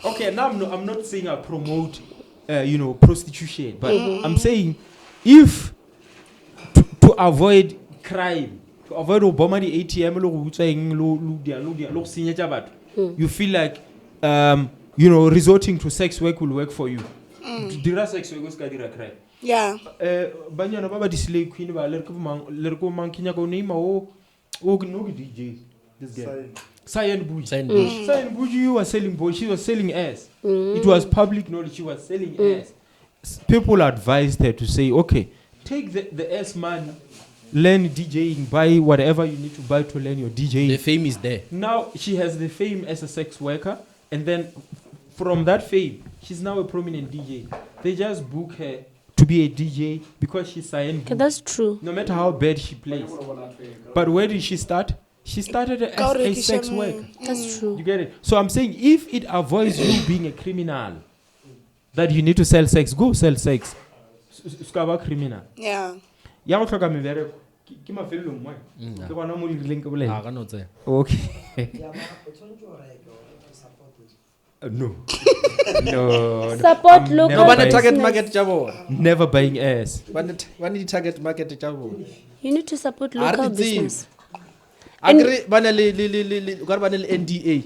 Okay, now I'm not saying I promote, prostitution, but I'm saying if to avoid crime, to avoid Obama the ATM, you feel like, resorting to sex work will work for you. Dira sex work ska dira crime. Yeah. Banyana baba display queen ba lerko man kinya ko name o no DJ. This guy. Cyan Buji, you were selling boy, she was selling ass. It was public knowledge, she was selling ass. People advised her to say, okay, take the ass money, learn DJing, buy whatever you need to buy to learn your DJing. The fame is there. Now she has the fame as a sex worker, and then from that fame, she's now a prominent DJ. They just book her to be a DJ because she's Cyan Okay, Buji. that's true. No matter how bad she plays. But where did she start? She started as a sex worker. That's true. You get it? So I'm saying if it avoids you being a criminal, that you need to sell sex, go sell sex. Skaba criminal. Yeah. Ya go tlhoka mebereko. Ke mafelong mo. Ke gona mo le rileng ke bolela. I cannot say. Okay. No. No. Support I'm local never One buying- target business. market jabo. Never buying ass. One target market jabo. You need to support Are local the business. Agree banale banale NDA.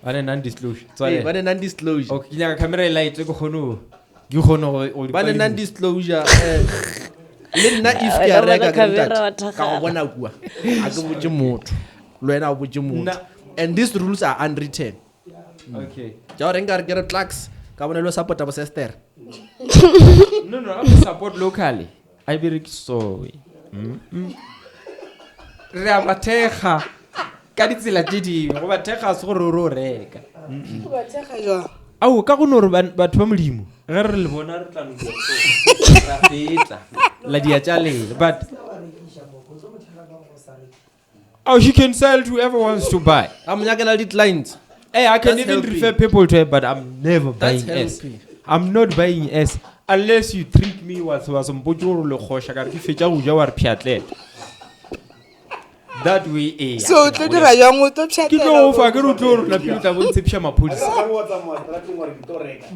Ane non-disclosure. Hey, banale non-disclosure. Okay, nyaka camera light go khono. Ke khono go Banale non-disclosure. Le nna if ke a reka ke ntata ka go bona bua a ke botse motho le wena o botse motho and these rules are unwritten. Okay. Ja re nka re ke clerks ka bona lo support ba sister. No, I'm support locally. I be so. Re a bathega ka ditsela tse dingwe go bathega se gore ro reka Ba tshega jwa. au ka go no re batho ba modimo ge re le bona re tla no ra fetla la dia tjalele but she can sell to whoever wants to buy. I'm nyakela di clients. Hey, I can That's even healthy. refer people to it, but I'm never That's buying S. healthy. I'm not buying S unless you treat me was mpotso le khosha ka re ke fetša go ja wa re pšhatlele. That way, eh. So, tlo dira jang o tlo Ke tlo chatela. fa ke re o tlo re lapile tla bontshepša maphodisa.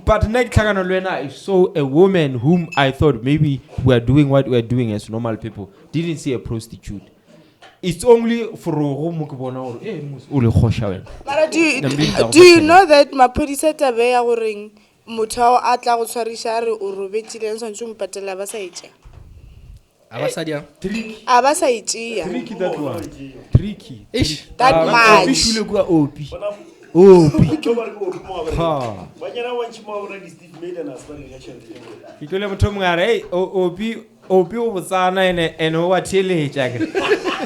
But next tlhakano le wena, I saw a woman whom I thought maybe we are doing what we are doing as normal people. Didn't see a prostitute. It's only for mo ke bona gore eh o le khosha wena. Mara, do you know that maphodisa tabe ya goreng motho a tla go tshwarisha re o robetile ntse ntse mo patela ba sa itse. Abasadia. A ba sa itse. Tricky that one. Tricky. Ish. That much. Officially kwa opi. Opi. Ha. Ke tlo le motho mongare hey opi o botsana ene o wa theletša ke.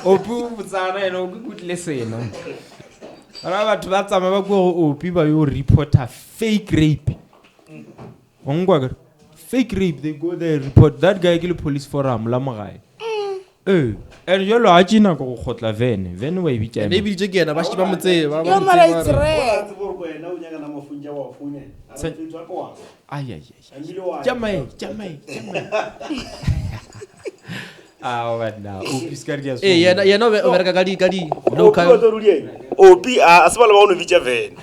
Opi o botsana ene o kutle sena. Ara batho ba tsama ba go opi ba yo reporter fake rape. Ongwa ke fake rape, they go there report that guy ke le police forum la magae. And jalo a tšina go khotla vene wa e bitša Maybe je ke na ba shiba motse ba Yo mara it's rare. ai jamai ah wena opi skardia so Eh yena o bereka ka di local. opi a se ba le ba o no bitša vene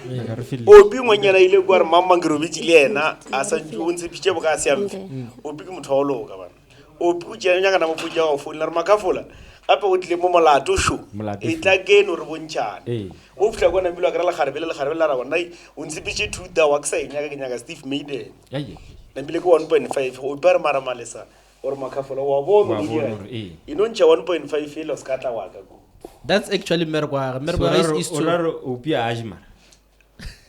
opi ngwenyana ile kwa re mama ngero bitše le yena a sa o ntse pitše bo ka siamfe opi ke motho wa go loka bana opi o tšea nyaka na moputša wa founa re makafola gape o tlile mo molato sho e tla kene o re bontšhane o fitlha kwana mbilo a kry lekgarebe la ra bona o ntshepitše 2 dawa ke sa e nyaka ke nyaka Steve Maiden nambile ke 1.5 opi a re maramalesa gore makafola wa bona e no ntšha 1.5 ele o se ka tla waka ko. That's actually mergwa is to opi a ajima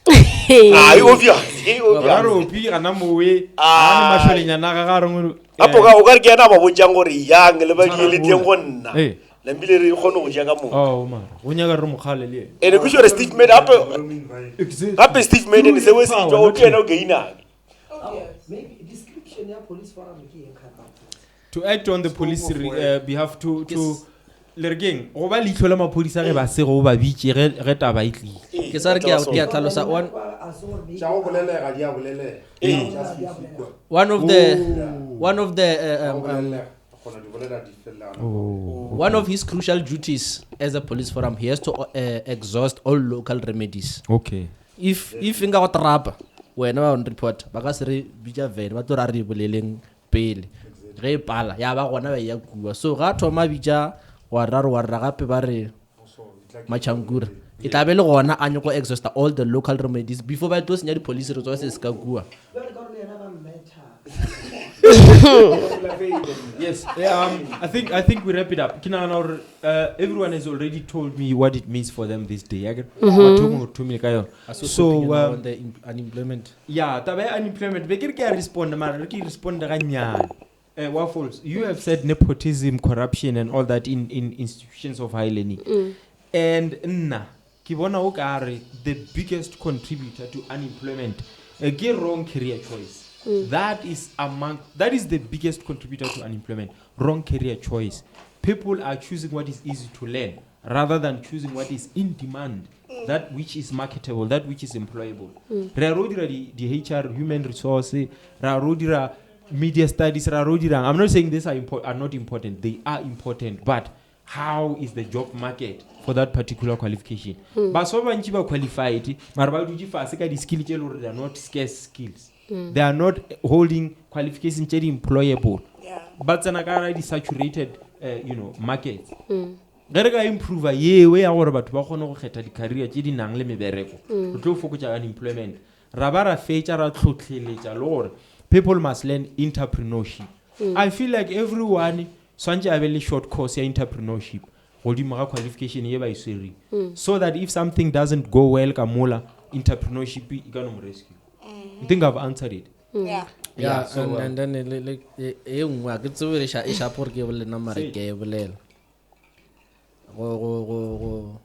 Ai obvious Raro opi kana mowe ana masholinyana ga ga rengwe apo ka o ka re ke yana ba botjang gore yang le ba di le teng go nna lembile re kgone go ja ka mo Oh man, o nyaka re mogale le. ene go shore Steve Madden gape Steve Madden se we se tlo o kena o gaina maybe description ya police forum ke eng ka To act on the police behalf to lergeng go ba leihlo la maphodisa ge ba se go ba bitse ge taba e tlile. ke sa re ke ya tlhalosa one of his crucial duties as a police forum, he has to exhaust all local remedies. Okay. If inga go trapa wena ba on report ba ka se re bitsa vene ba tlo ra re boleleng pele ge pala ya ba gona ba ya kuwa so ga thoma bitsa wa rara gape ba re machangura e tla be le gona a nyoko exhaust all the local remedies before ba tlo senya di police resources ka kuwa. Yes. I think we wrap it up. Everyone has already told me what it means for them this day. So on the unemployment. Yeah, tabe unemployment. Be ke respond mara re ke respond ga nyane. Waffles, you have said nepotism, corruption and all that in institutions of high learning. And ke bona o ka re the biggest contributor to unemployment a wrong career choice. That is the biggest contributor to unemployment. Wrong career choice. People are choosing what is easy to learn rather than choosing what is in demand, that which is marketable, that which is employable. The HR, human resources, media studies. I'm not saying these are not important. They are important, but how is the job market for that particular qualification? But so many people qualified, they are not scarce skills. They are not holding qualifications employable. Yeah. But it's a saturated, market. Gereka improve we ya gore batho ba gone go kgetha di career tse di nang le mebereko. Re tlo fokotsa unemployment. Ra ba ra fetsa ra tlhotlheletsa le gore people must learn entrepreneurship. I feel like everyone swantse a be le short course ya entrepreneurship godimo ga qualification ye ba iswering, so that if something doesn't go well ka mola entrepreneurship e ka no mo rescue. I think I've answered it. Yeah, so, and then like ngwa ke tswe re sha por ke bolela mara ke bolela go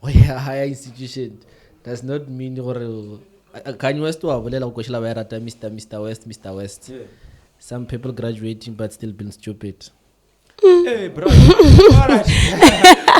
ya higher institution does not mean gore Kanye West wa bolela go shela ba rata Mr. West. Yeah. Some people graduating but still being stupid. Hey, bro. All right.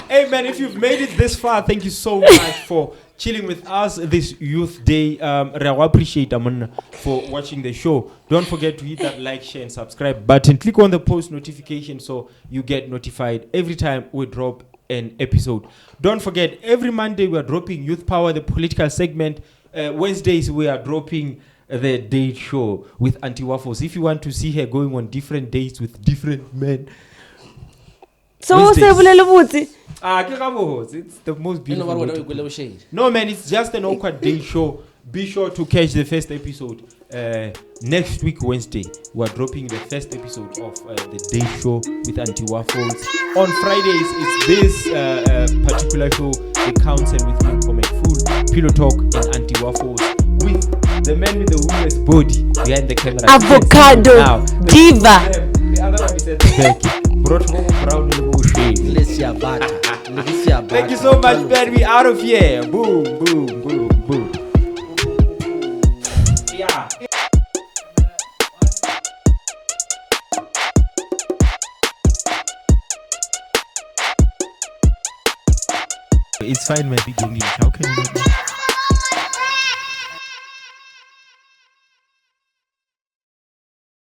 Hey, man, if you've made it this far, thank you so much for chilling with us this Youth Day. I appreciate for watching the show. Don't forget to hit that like, share, and subscribe button. Click on the post notification so you get notified every time we drop an episode. Don't forget, every Monday we are dropping Youth Power, the political segment. Wednesdays we are dropping the date show with Auntie Waffles. If you want to see her going on different dates with different men. So it's the most beautiful. No man, it's just an awkward day show. Be sure to catch the first episode next week Wednesday. We are dropping the first episode of the day show with Auntie Waffles. On Fridays, it's this particular show, The Council with Malcolm Full, Pillow Talk and Auntie Waffles with the man with the weirdest body behind the camera. Avocado Now, diva. The other one is at the back. Brought home brown in the Thank you so much, man. We out of here. Boom, boom, boom, boom. Yeah. It's fine, my big English. How can you not?